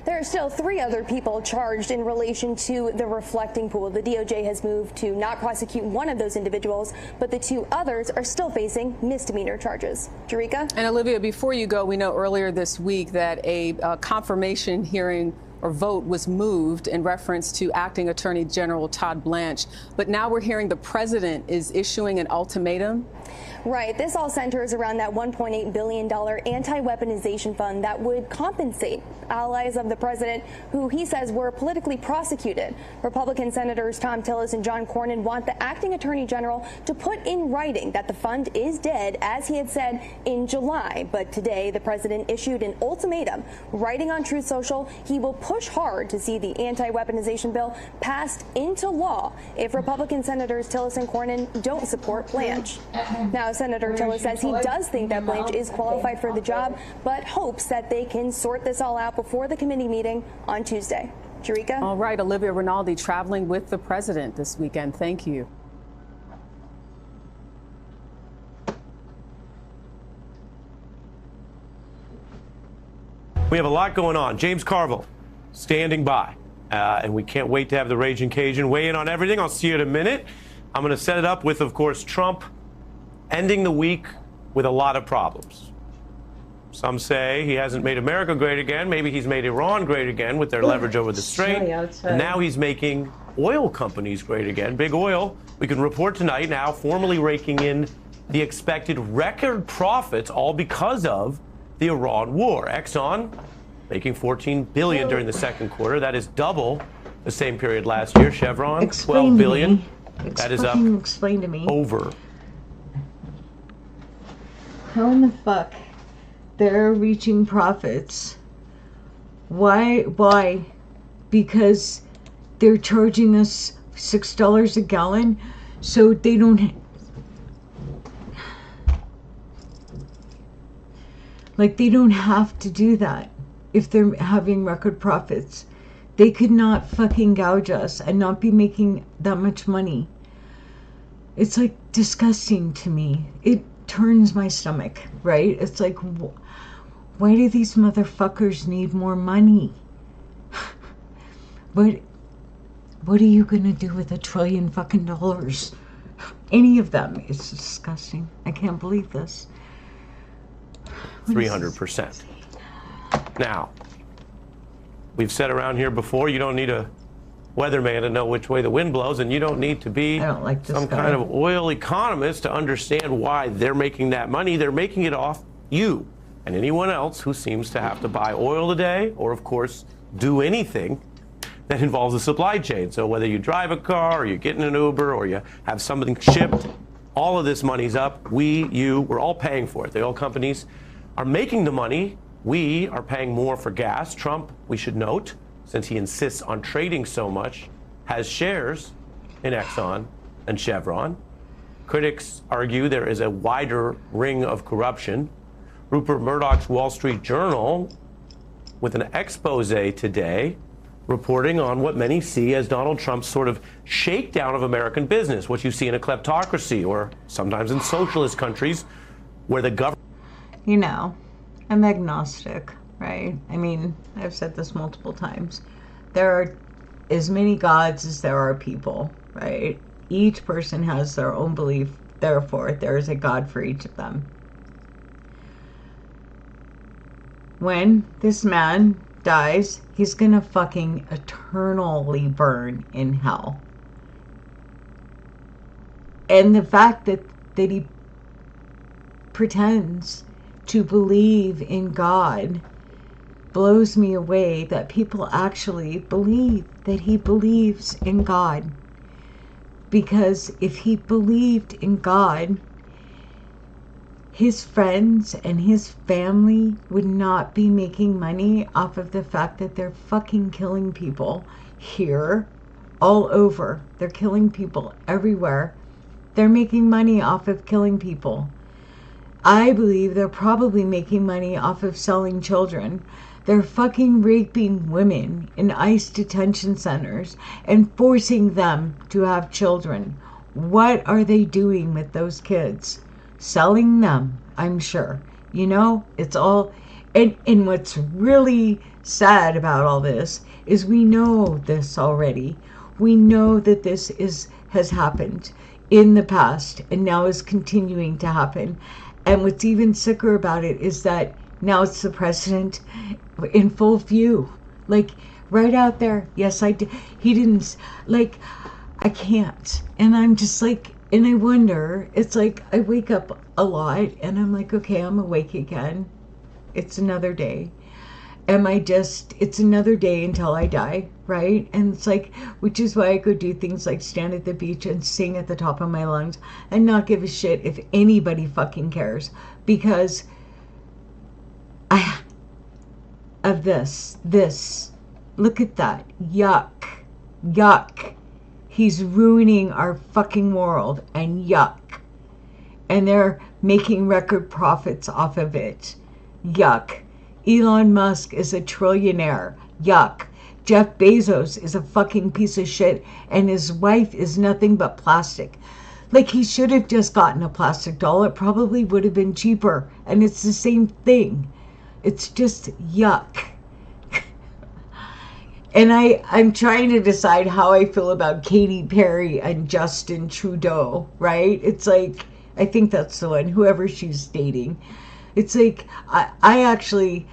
There are still 3 other people charged in relation to the reflecting pool. The DOJ has moved to not prosecute one of those individuals, but the 2 others are still facing misdemeanor charges. Jerika? And Olivia, before you go, we know earlier this week that a confirmation hearing or vote was moved in reference to Acting Attorney General Todd Blanche. But now we're hearing the president is issuing an ultimatum. Right. This all centers around that $1.8 billion anti-weaponization fund that would compensate allies of the president who he says were politically prosecuted. Republican Senators Tom Tillis and John Cornyn want the acting attorney general to put in writing that the fund is dead, as he had said in July. But today, the president issued an ultimatum, writing on Truth Social he will push hard to see the anti-weaponization bill passed into law if Republican Senators Tillis and Cornyn don't support Blanche. Now, Senator Tillis says he does think that Blanche is qualified for the job, but hopes that they can sort this all out before the committee meeting on Tuesday. Jerika? All right, Olivia Rinaldi traveling with the president this weekend. Thank you. We have a lot going on. James Carville standing by, and we can't wait to have the Raging Cajun weigh in on everything. I'll see you in a minute. I'm going to set it up with, of course, Trump ending the week with a lot of problems. Some say he hasn't made America great again. Maybe he's made Iran great again with their leverage over the Strait. And now he's making oil companies great again. Big Oil, we can report tonight, now formally raking in the expected record profits, all because of the Iran war. Exxon making $14 billion during the second quarter. That is double the same period last year. Chevron, $12 billion. That is up over. How in the fuck they're reaching profits? Why? Because they're charging us $6 a gallon, so they don't they don't have to do that if they're having record profits. They could not fucking gouge us and not be making that much money. It's like disgusting to me. It turns my stomach, right? It's like, why do these motherfuckers need more money? But what are you gonna do with $1 trillion fucking dollars? Any of them. It's disgusting. I can't believe this. 300%. Now, we've said around here before, you don't need a weatherman to know which way the wind blows, and you don't need to be I don't like this some guy. kind of oil economist to understand why they're making that money. They're making it off you and anyone else who seems to have to buy oil today, or of course, do anything that involves the supply chain. So whether you drive a car, or you get in an Uber, or you have something shipped, all of this money's up. We're all paying for it. The oil companies are making the money. We are paying more for gas. Trump, we should note, since he insists on trading so much, has shares in Exxon and Chevron. Critics argue there is a wider ring of corruption. Rupert Murdoch's Wall Street Journal, with an expose today, reporting on what many see as Donald Trump's sort of shakedown of American business, what you see in a kleptocracy or sometimes in socialist countries where the government... You know, I'm agnostic, right? I mean, I've said this multiple times. There are as many gods as there are people, right? Each person has their own belief, therefore there is a God for each of them. When this man dies, he's gonna fucking eternally burn in hell. And the fact that he pretends to believe in God blows me away, that people actually believe that he believes in God. Because if he believed in God, his friends and his family would not be making money off of the fact that they're fucking killing people here, all over. They're killing people everywhere. They're making money off of killing people. I believe they're probably making money off of selling children. They're fucking raping women in ICE detention centers and forcing them to have children. What are they doing with those kids? Selling them, I'm sure. You know, it's all... And what's really sad about all this is we know this already. We know that this has happened in the past and now is continuing to happen. And what's even sicker about it is that now it's the president in full view. Like, right out there. Yes, I did. He didn't... Like, I can't. And I'm just like... And I wonder, it's like I wake up a lot and I'm like, okay, I'm awake again. It's another day. It's another day until I die, right? And it's like, which is why I go do things like stand at the beach and sing at the top of my lungs and not give a shit if anybody fucking cares. Because of this, look at that, yuck. He's ruining our fucking world, and yuck. And they're making record profits off of it. Yuck. Elon Musk is a trillionaire. Yuck. Jeff Bezos is a fucking piece of shit, and his wife is nothing but plastic. Like, he should have just gotten a plastic doll. It probably would have been cheaper, and it's the same thing. It's just yuck. And I'm trying to decide how I feel about Katy Perry and Justin Trudeau, right? It's like, I think that's the one, whoever she's dating. It's like, I actually,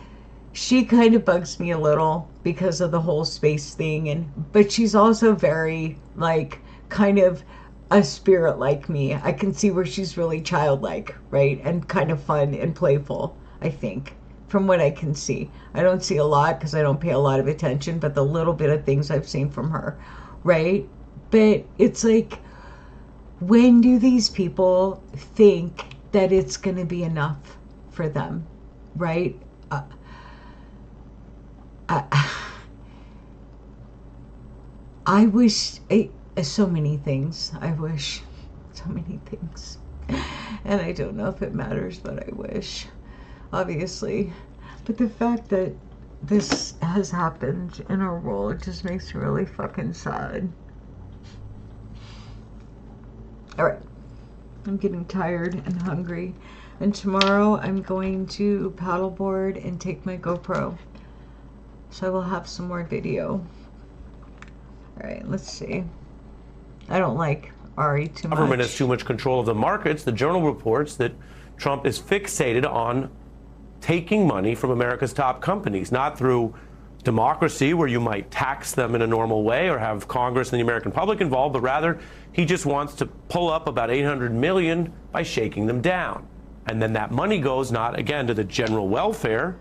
she kind of bugs me a little because of the whole space thing. But she's also very, like, kind of a spirit like me. I can see where she's really childlike, right? And kind of fun and playful, I think. From what I can see. I don't see a lot because I don't pay a lot of attention, but the little bit of things I've seen from her, right? But it's like, when do these people think that it's going to be enough for them, right? I wish, so many things. I wish so many things. And I don't know if it matters, but I wish. Obviously, but the fact that this has happened in our world just makes me really fucking sad. Alright, I'm getting tired and hungry, and tomorrow I'm going to paddleboard and take my GoPro, so I will have some more video. All right, let's see. I don't like Ari too much. Government has too much control of the markets. The Journal reports that Trump is fixated on taking money from America's top companies, not through democracy, where you might tax them in a normal way or have Congress and the American public involved, but rather he just wants to pull up about $800 million by shaking them down. And then that money goes not, again, to the general welfare.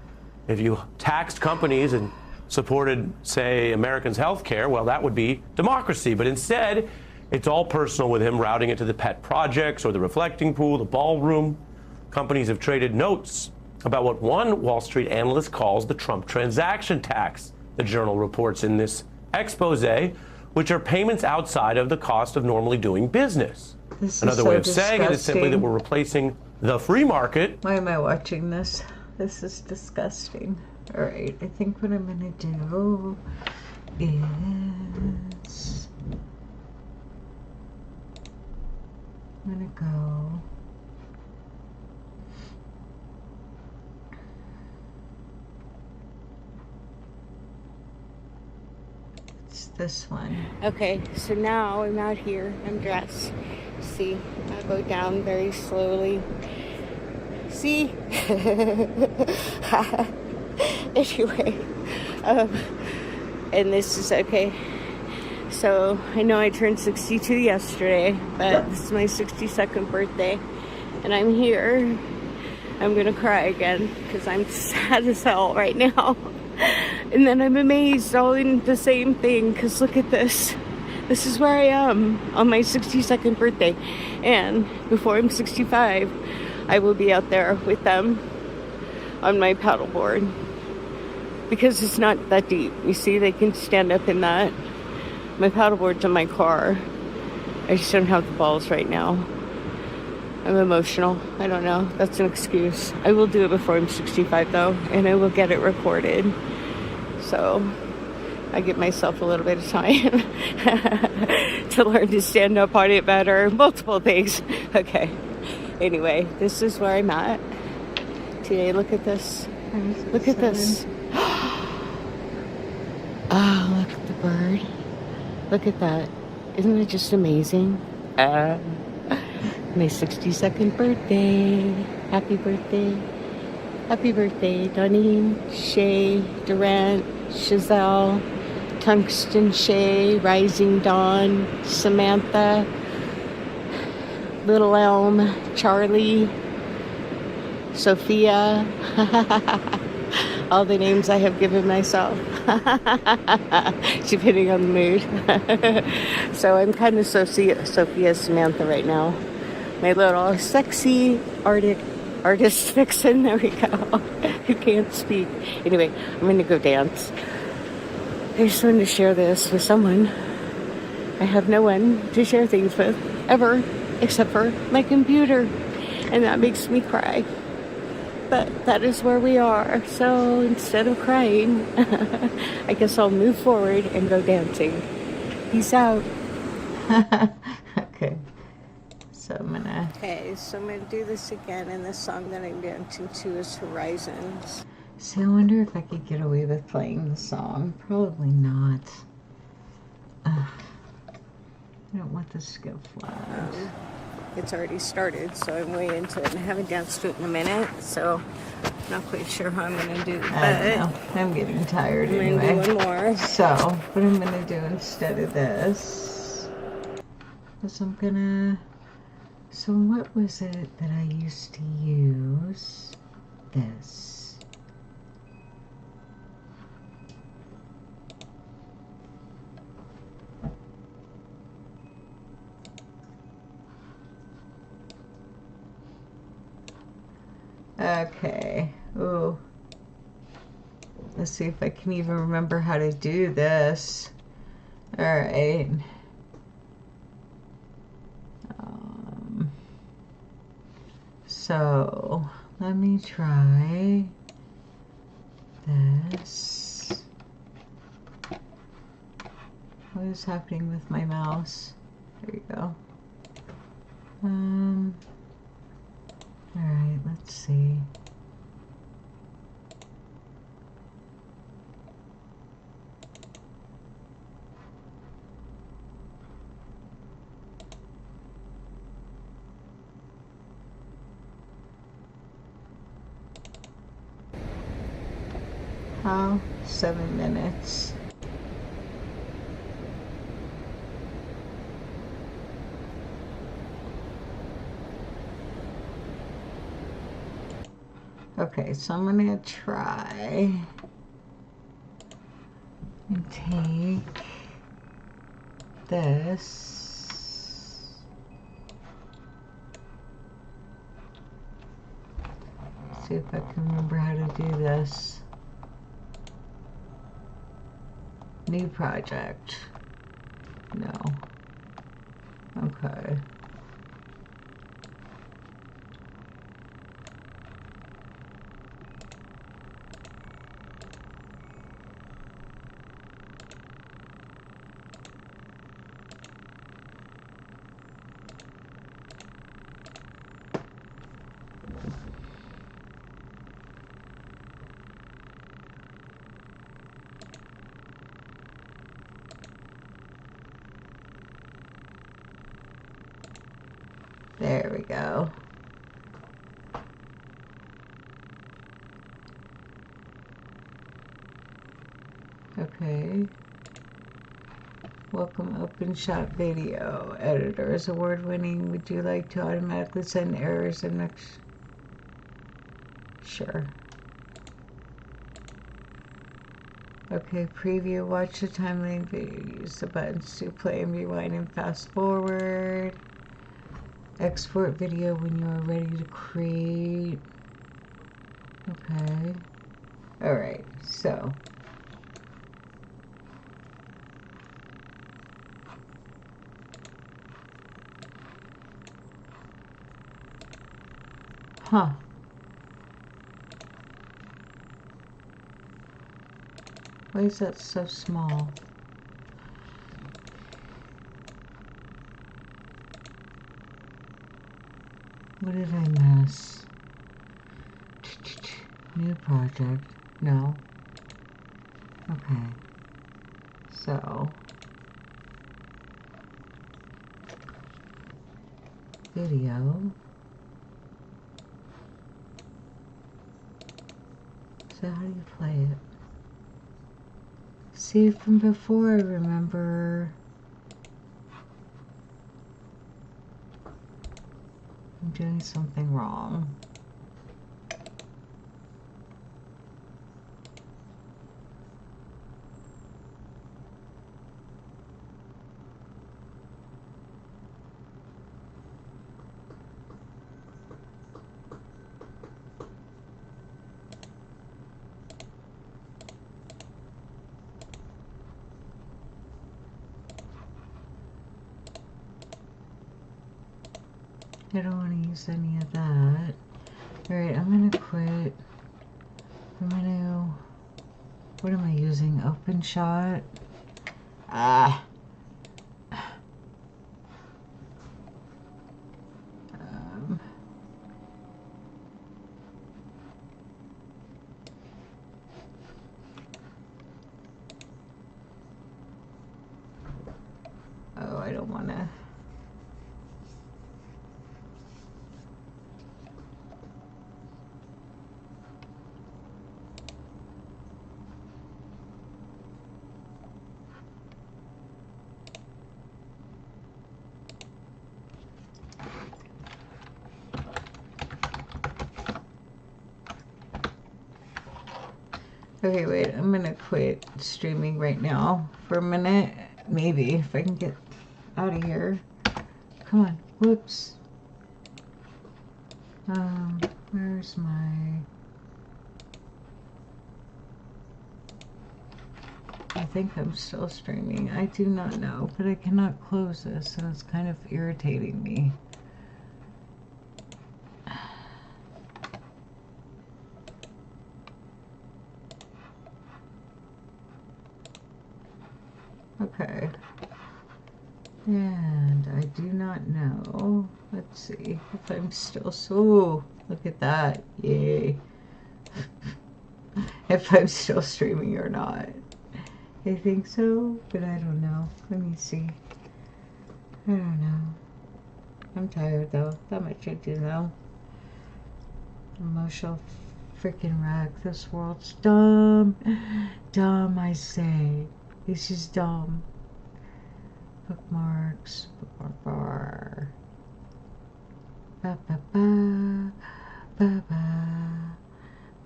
If you taxed companies and supported, say, Americans' health care, well, that would be democracy. But instead, it's all personal with him, routing it to the pet projects or the reflecting pool, the ballroom. Companies have traded notes about what one Wall Street analyst calls the Trump transaction tax, the Journal reports in this expose, which are payments outside of the cost of normally doing business. Another way of saying it is simply that we're replacing the free market. Why am I watching this? This is disgusting. All right, I think what I'm going to do is I'm going to go this one. Okay, so now I'm out here. I'm dressed. See, I go down very slowly. See? Anyway, and this is okay. So I know I turned 62 yesterday, but this is my 62nd birthday, and I'm here. I'm gonna cry again because I'm sad as hell right now. And then I'm amazed all in the same thing, because look at this. This is where I am on my 62nd birthday. And before I'm 65, I will be out there with them on my paddleboard. Because it's not that deep. You see, they can stand up in that. My paddleboard's in my car. I just don't have the balls right now. I'm emotional. I don't know. That's an excuse. I will do it before I'm 65 though, and I will get it recorded. So I give myself a little bit of time to learn to stand up on it better. Multiple things. Okay. Anyway, this is where I'm at today. Look at this. Look at this. Oh, look at the bird. Look at that. Isn't it just amazing? My 62nd birthday. Happy birthday. Happy birthday, Donnie, Shay, Durant, Chazelle, Tungsten Shay, Rising Dawn, Samantha, Little Elm, Charlie, Sophia. All the names I have given myself. Depending on the mood. So I'm kind of Sophia Samantha right now. My little sexy artist vixen. There we go. Who can't speak. Anyway, I'm going to go dance. I just wanted to share this with someone. I have no one to share things with, ever, except for my computer. And that makes me cry. But that is where we are. So instead of crying, I guess I'll move forward and go dancing. Peace out. Okay. So I'm gonna... Okay, so I'm gonna do this again, and the song that I'm dancing to is Horizons. See, I wonder if I could get away with playing the song. Probably not. I don't want this to go flat. It's already started, so I'm way into it. And I haven't danced to it in a minute, so I'm not quite sure how I'm gonna do it. I don't know. I'm getting tired anyway. I'm gonna do one more. So, what I'm gonna do instead of this is I'm gonna... So what was it that I used to use? This. Okay. Ooh. Let's see if I can even remember how to do this. All right. So let me try this. What is happening with my mouse? There you go. All right, let's see. How? 7 minutes. Okay, so I'm gonna try and take this. See if I can remember how to do this. New project. No. Okay. There we go. Okay. Welcome OpenShot Video. Editors award-winning. Would you like to automatically send errors in next? Sure. Okay, preview. Watch the timeline video. Use the buttons to play and rewind and fast forward. Export video when you are ready to create. Okay. Alright, so. Huh. Why is that so small? What did I miss? New project. No. Okay. So. Video. So how do you play it? See, from before I remember I'm doing something wrong. I don't want to use any of that. Alright, I'm gonna quit. I'm gonna... What am I using? OpenShot? Ah! Oh, I don't want to... Okay, wait, I'm gonna quit streaming right now for a minute. Maybe, if I can get out of here. Come on, whoops. Where's my... I think I'm still streaming. I do not know, but I cannot close this, and it's kind of irritating me. Okay. And I do not know. Let's see if I'm still so. Look at that. Yay. If I'm still streaming or not. I think so, but I don't know. Let me see. I don't know. I'm tired though. That much I do know. Emotional freaking wreck. This world's dumb. Dumb, I say. This is dumb. Bookmarks. Bookmark bar. Ba ba ba. Ba ba.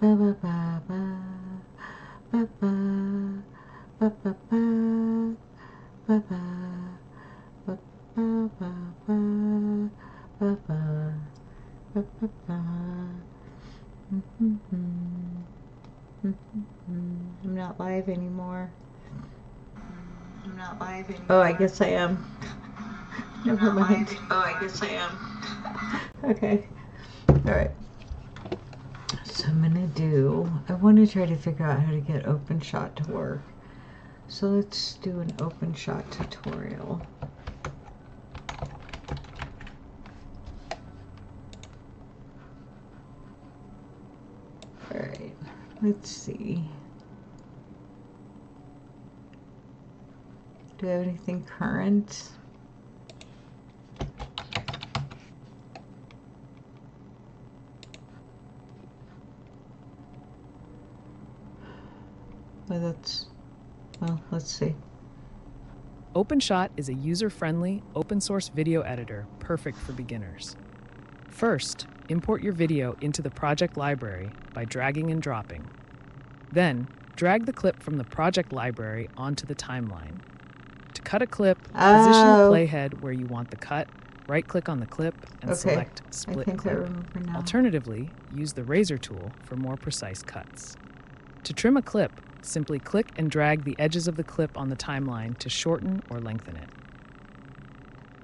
Ba ba ba ba. Ba ba. Ba ba ba. Ba ba. Ba ba ba ba. Ba ba. Ba ba ba. I'm not live anymore. Oh, I guess I am. Never mind. Oh, I guess I am. Okay. Alright. So I'm gonna I want to try to figure out how to get OpenShot to work. So let's do an OpenShot tutorial. Alright, let's see. Do I have anything current? Well, let's see. OpenShot is a user-friendly, open-source video editor perfect for beginners. First, import your video into the project library by dragging and dropping. Then, drag the clip from the project library onto the timeline. To cut a clip, position the playhead where you want the cut, right-click on the clip, and select Split Clip. Alternatively, use the razor tool for more precise cuts. To trim a clip, simply click and drag the edges of the clip on the timeline to shorten or lengthen it.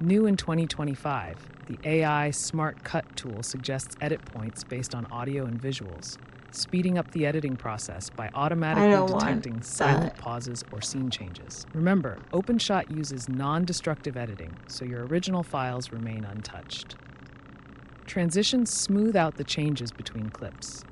New in 2025, the AI Smart Cut tool suggests edit points based on audio and visuals, speeding up the editing process by automatically detecting silent pauses or scene changes. Remember, OpenShot uses non-destructive editing, so your original files remain untouched. Transitions smooth out the changes between clips.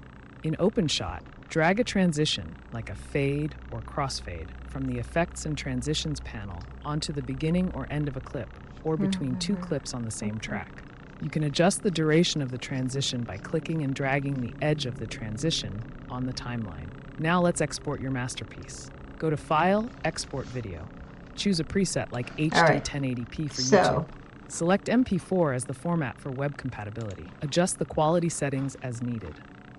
In OpenShot, drag a transition, like a fade or crossfade, from the Effects and Transitions panel onto the beginning or end of a clip, or between two clips on the same track. You can adjust the duration of the transition by clicking and dragging the edge of the transition on the timeline. Now let's export your masterpiece. Go to File, Export Video. Choose a preset like HD 1080p for YouTube. Select MP4 as the format for web compatibility. Adjust the quality settings as needed.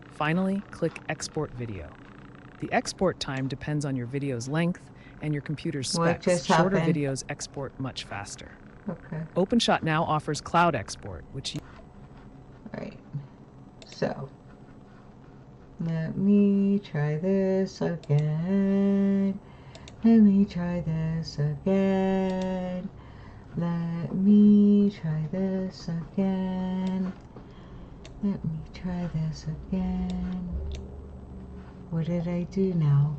Finally, click Export Video. The export time depends on your video's length and your computer's specs. Shorter videos export much faster. Okay. OpenShot now offers cloud export, which you... Alright. So, let me try this again. Let me try this again. Let me try this again. Let me try this again. What did I do now?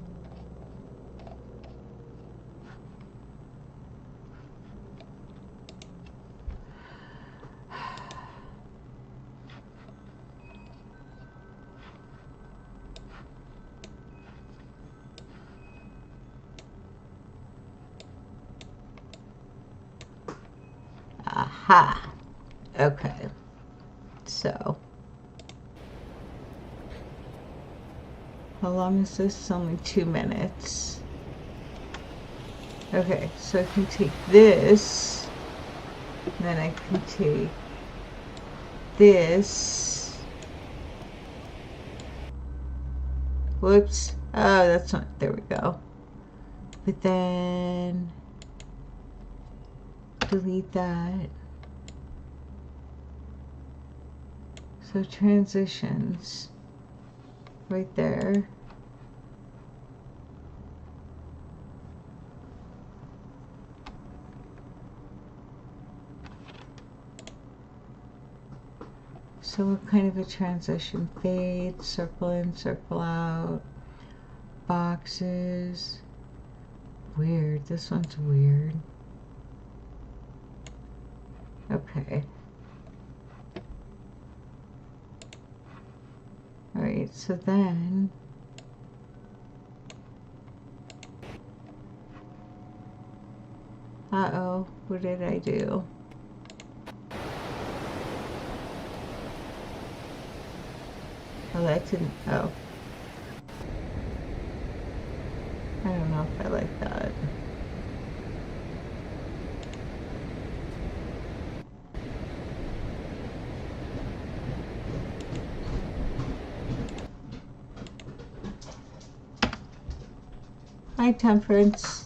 Aha. Okay. So. How long is this? Only 2 minutes. Okay, so I can take this. Then I can take this. Whoops. Oh, that's not. There we go. But then delete that. So transitions. Right there. So what kind of a transition? Fade, circle in, circle out, boxes. Weird. This one's weird. Okay. Alright, so then uh-oh, what did I do? Oh, that didn't, oh. I don't know if I like that. Hi, Temperance.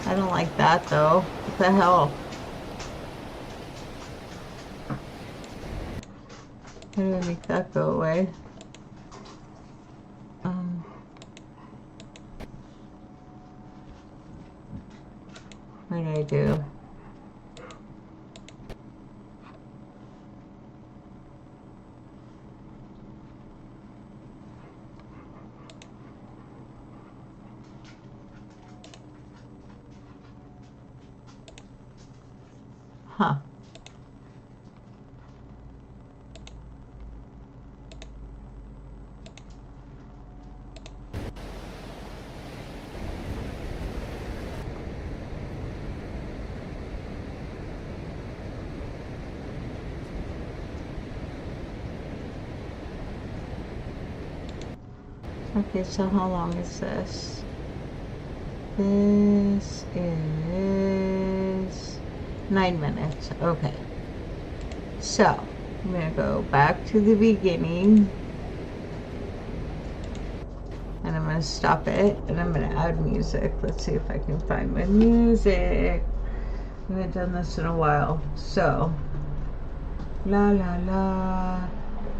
I don't like that though. What the hell? How do I make that go away? What did I do? Huh. Okay, so how long is this? This is 9 minutes. Okay. So, I'm going to go back to the beginning. And I'm going to stop it. And I'm going to add music. Let's see if I can find my music. I haven't done this in a while. So, la la la,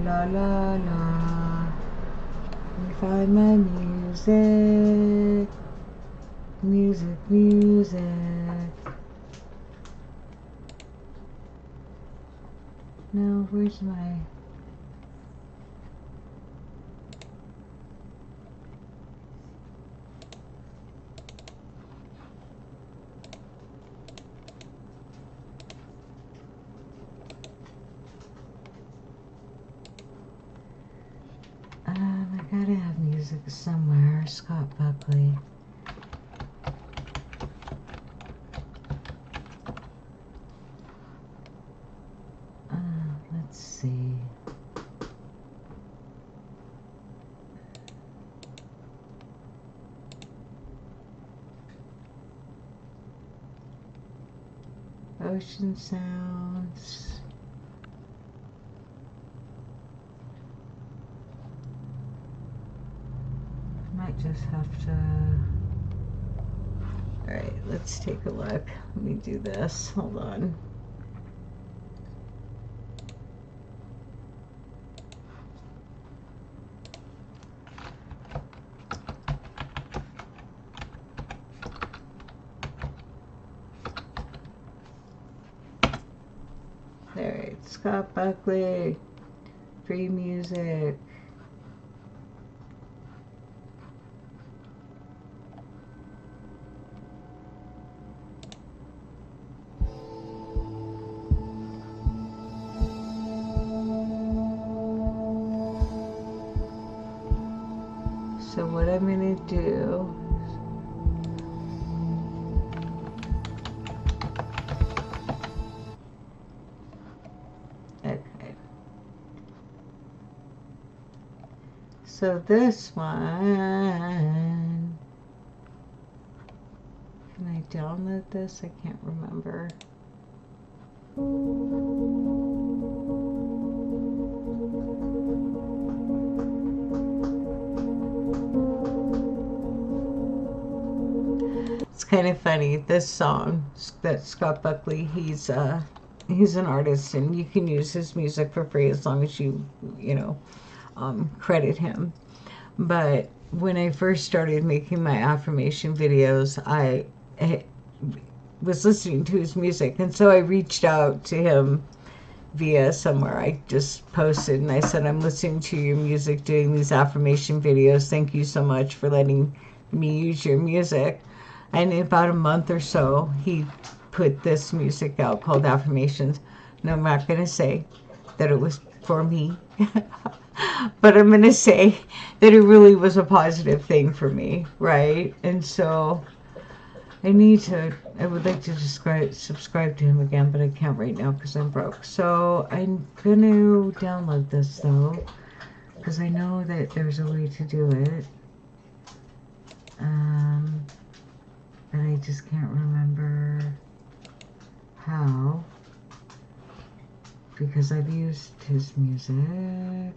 la la la. Let me find my music. Music, music. No, where's my... I gotta have music somewhere. Scott Buckley. Let's see. Ocean sounds. Might just have to... Alright, let's take a look. Let me do this. Hold on. Alright, Scott Buckley. Free music. So what I'm going to do, okay, so this one, can I download this? I can't remember. It's kind of funny, this song that Scott Buckley, he's an artist and you can use his music for free as long as you credit him. But when I first started making my affirmation videos, I was listening to his music, and so I reached out to him via somewhere. I just posted and I said, I'm listening to your music, doing these affirmation videos. Thank you so much for letting me use your music. And in about a month or so, he put this music out called Affirmations. And I'm not going to say that it was for me, but I'm going to say that it really was a positive thing for me, right? And so I would like to subscribe to him again, but I can't right now because I'm broke. So I'm gonna download this though, because I know that there's a way to do it. But I just can't remember how, because I've used his music.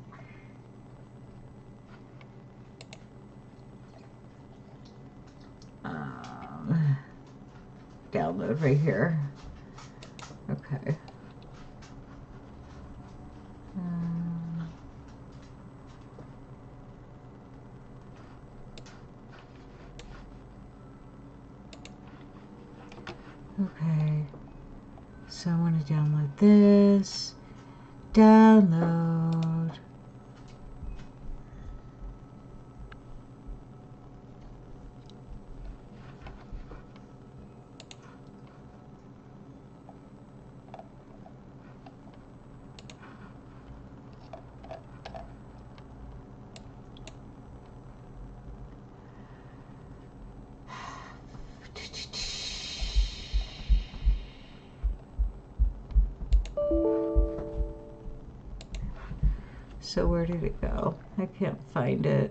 Download right here. Okay. Okay. So I want to download this. Download. So where did it go? I can't find it.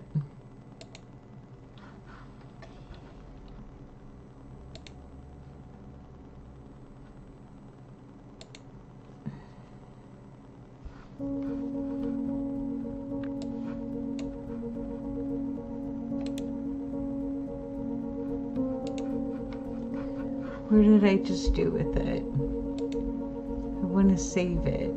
Where did I just do with it? I want to save it.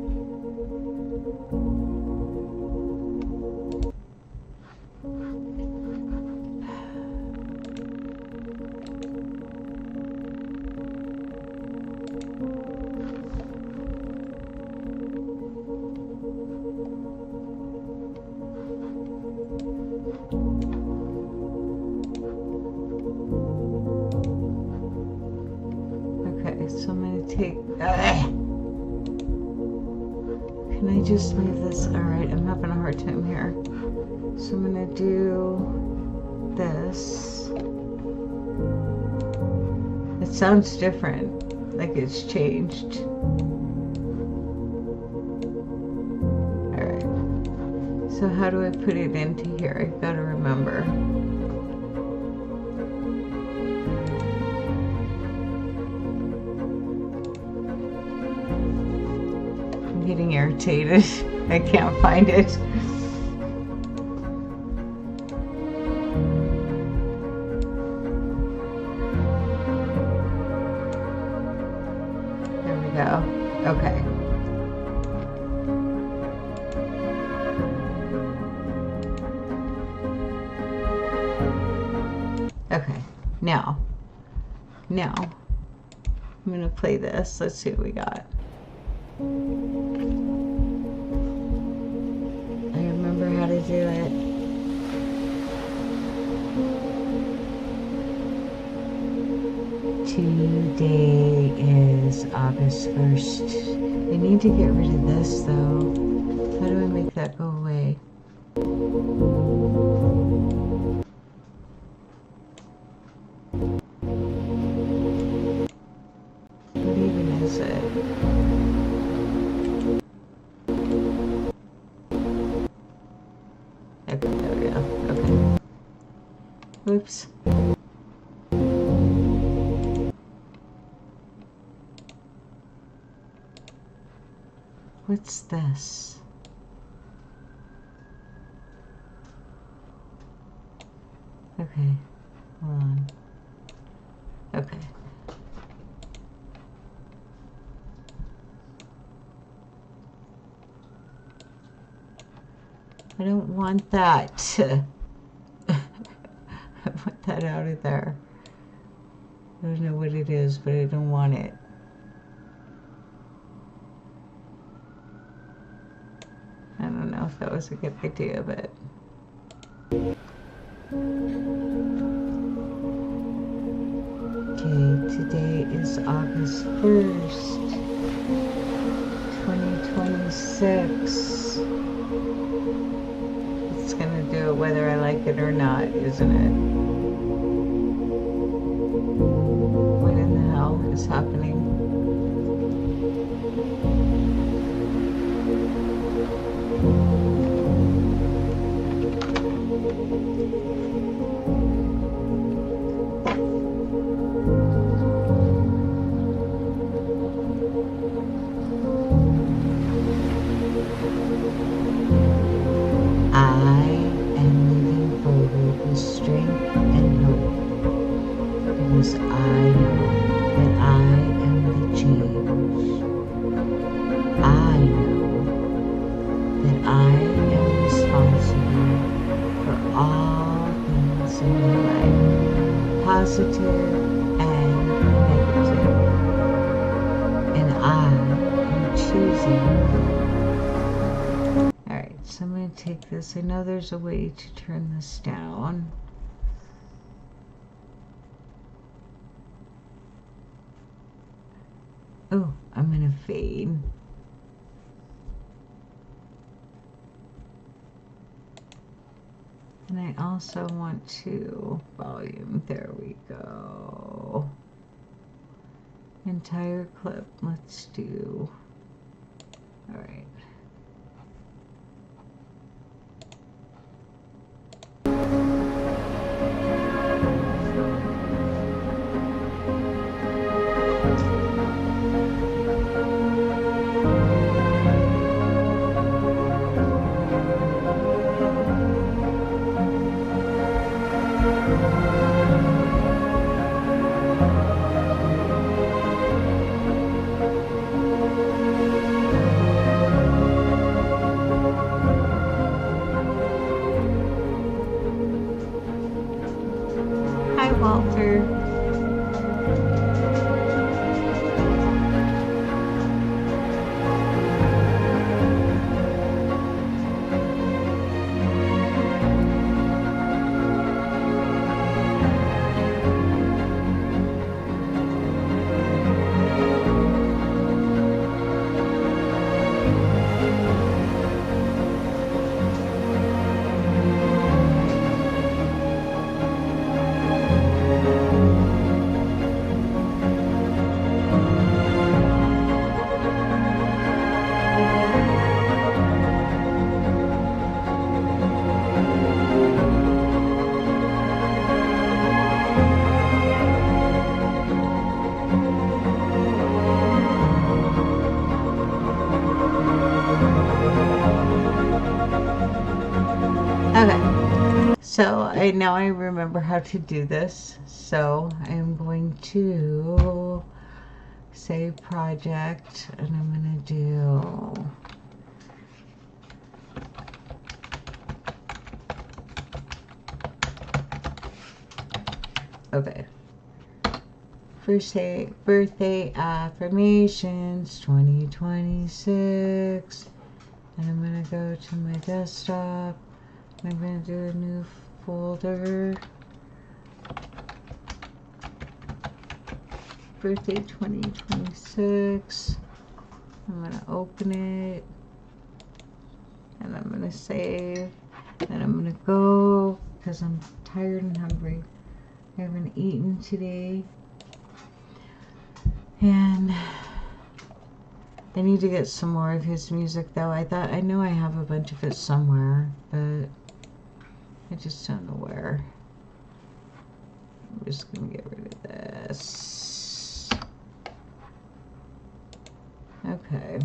So I'm going to take... Can I just leave this? Alright, I'm having a hard time here. So I'm going to do this. It sounds different, like it's changed. Alright. So how do I put it into here? I've got to remember. Getting irritated. I can't find it. There we go. Okay. Okay. Now I'm gonna play this. Let's see what we got. How to do it. Today is August 1st. I need to get rid of this though. How do I make that go away? What even is it? Okay, there we go. Okay. Oops. What's this? Okay. Hold on. Okay. I don't want that. I want that out of there. I don't know what it is, but I don't want it. I don't know if that was a good idea, but... Okay, today is August 1st, 2026. It's gonna do it whether I like it or not, isn't it? and hope, because I know that I am the change. I know that I am responsible for all things in my life, positive and negative, and I am choosing. Alright, so I'm going to take this. I know there's a way to turn this down. Oh, I'm going to fade. And I also want to volume. There we go. Entire clip. Let's do. Alright. Hi, Walter. Okay, so now I remember how to do this. So I'm going to say project, and I'm going to do okay. First, say birthday affirmations 2026, and I'm going to go to my desktop. I'm going to do a new folder. Birthday 2026. I'm going to open it. And I'm going to save. And I'm going to go because I'm tired and hungry. I haven't eaten today. And I need to get some more of his music though. I know I have a bunch of it somewhere, but I just don't know where. I'm just going to get rid of this. Okay.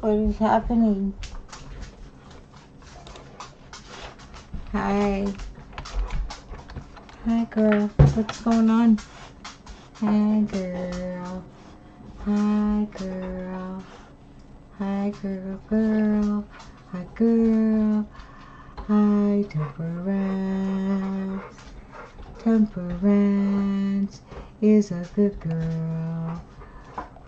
What is happening? Hi. Hi, girl. What's going on? Hi, girl. Hi, girl. Hi, girl, girl. Hi, girl. Hi, Temperance. Temperance is a good girl.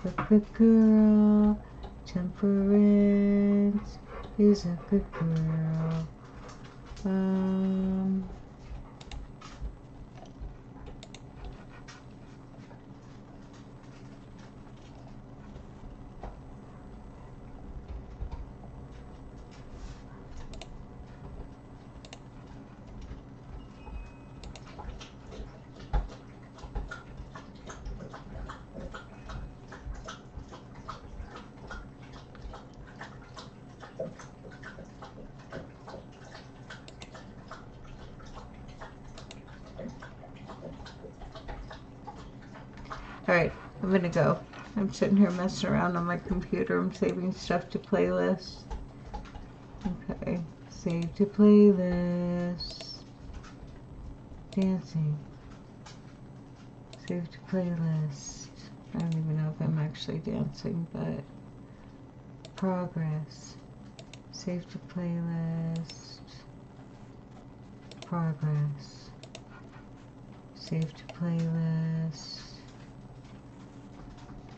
A good girl. Temperance is a good girl. Alright, I'm gonna go. I'm sitting here messing around on my computer. I'm saving stuff to playlist. Okay, save to playlist. Dancing. Save to playlist. I don't even know if I'm actually dancing, but progress. Save to playlist. Progress. Save to playlist.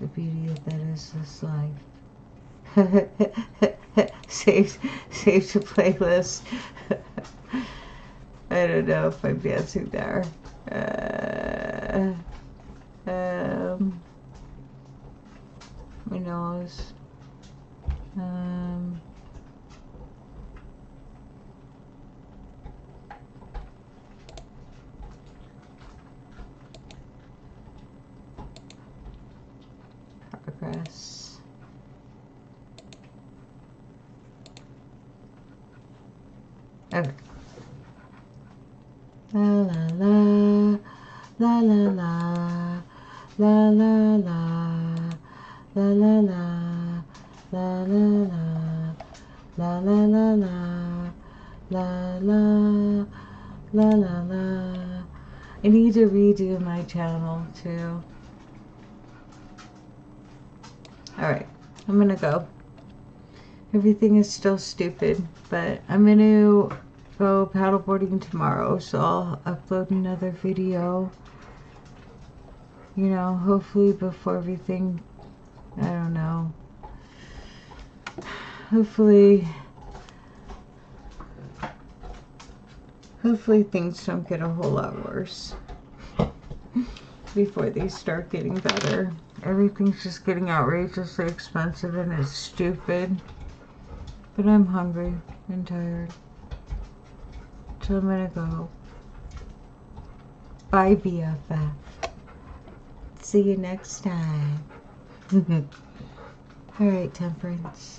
The beauty of that is this life. save to playlist. I don't know if I'm dancing there. My nose. Progress. Okay. La la la, la la la, la la la, la la la, la la la, la la la la, la la la. I need to redo my channel too. Alright, I'm gonna go. Everything is still stupid, but I'm gonna go paddleboarding tomorrow, so I'll upload another video. You know, hopefully before everything, I don't know. Hopefully things don't get a whole lot worse before they start getting better. Everything's just getting outrageously expensive and it's stupid. But I'm hungry and tired. So I'm gonna go. Bye, BFF. See you next time. Alright, Temperance.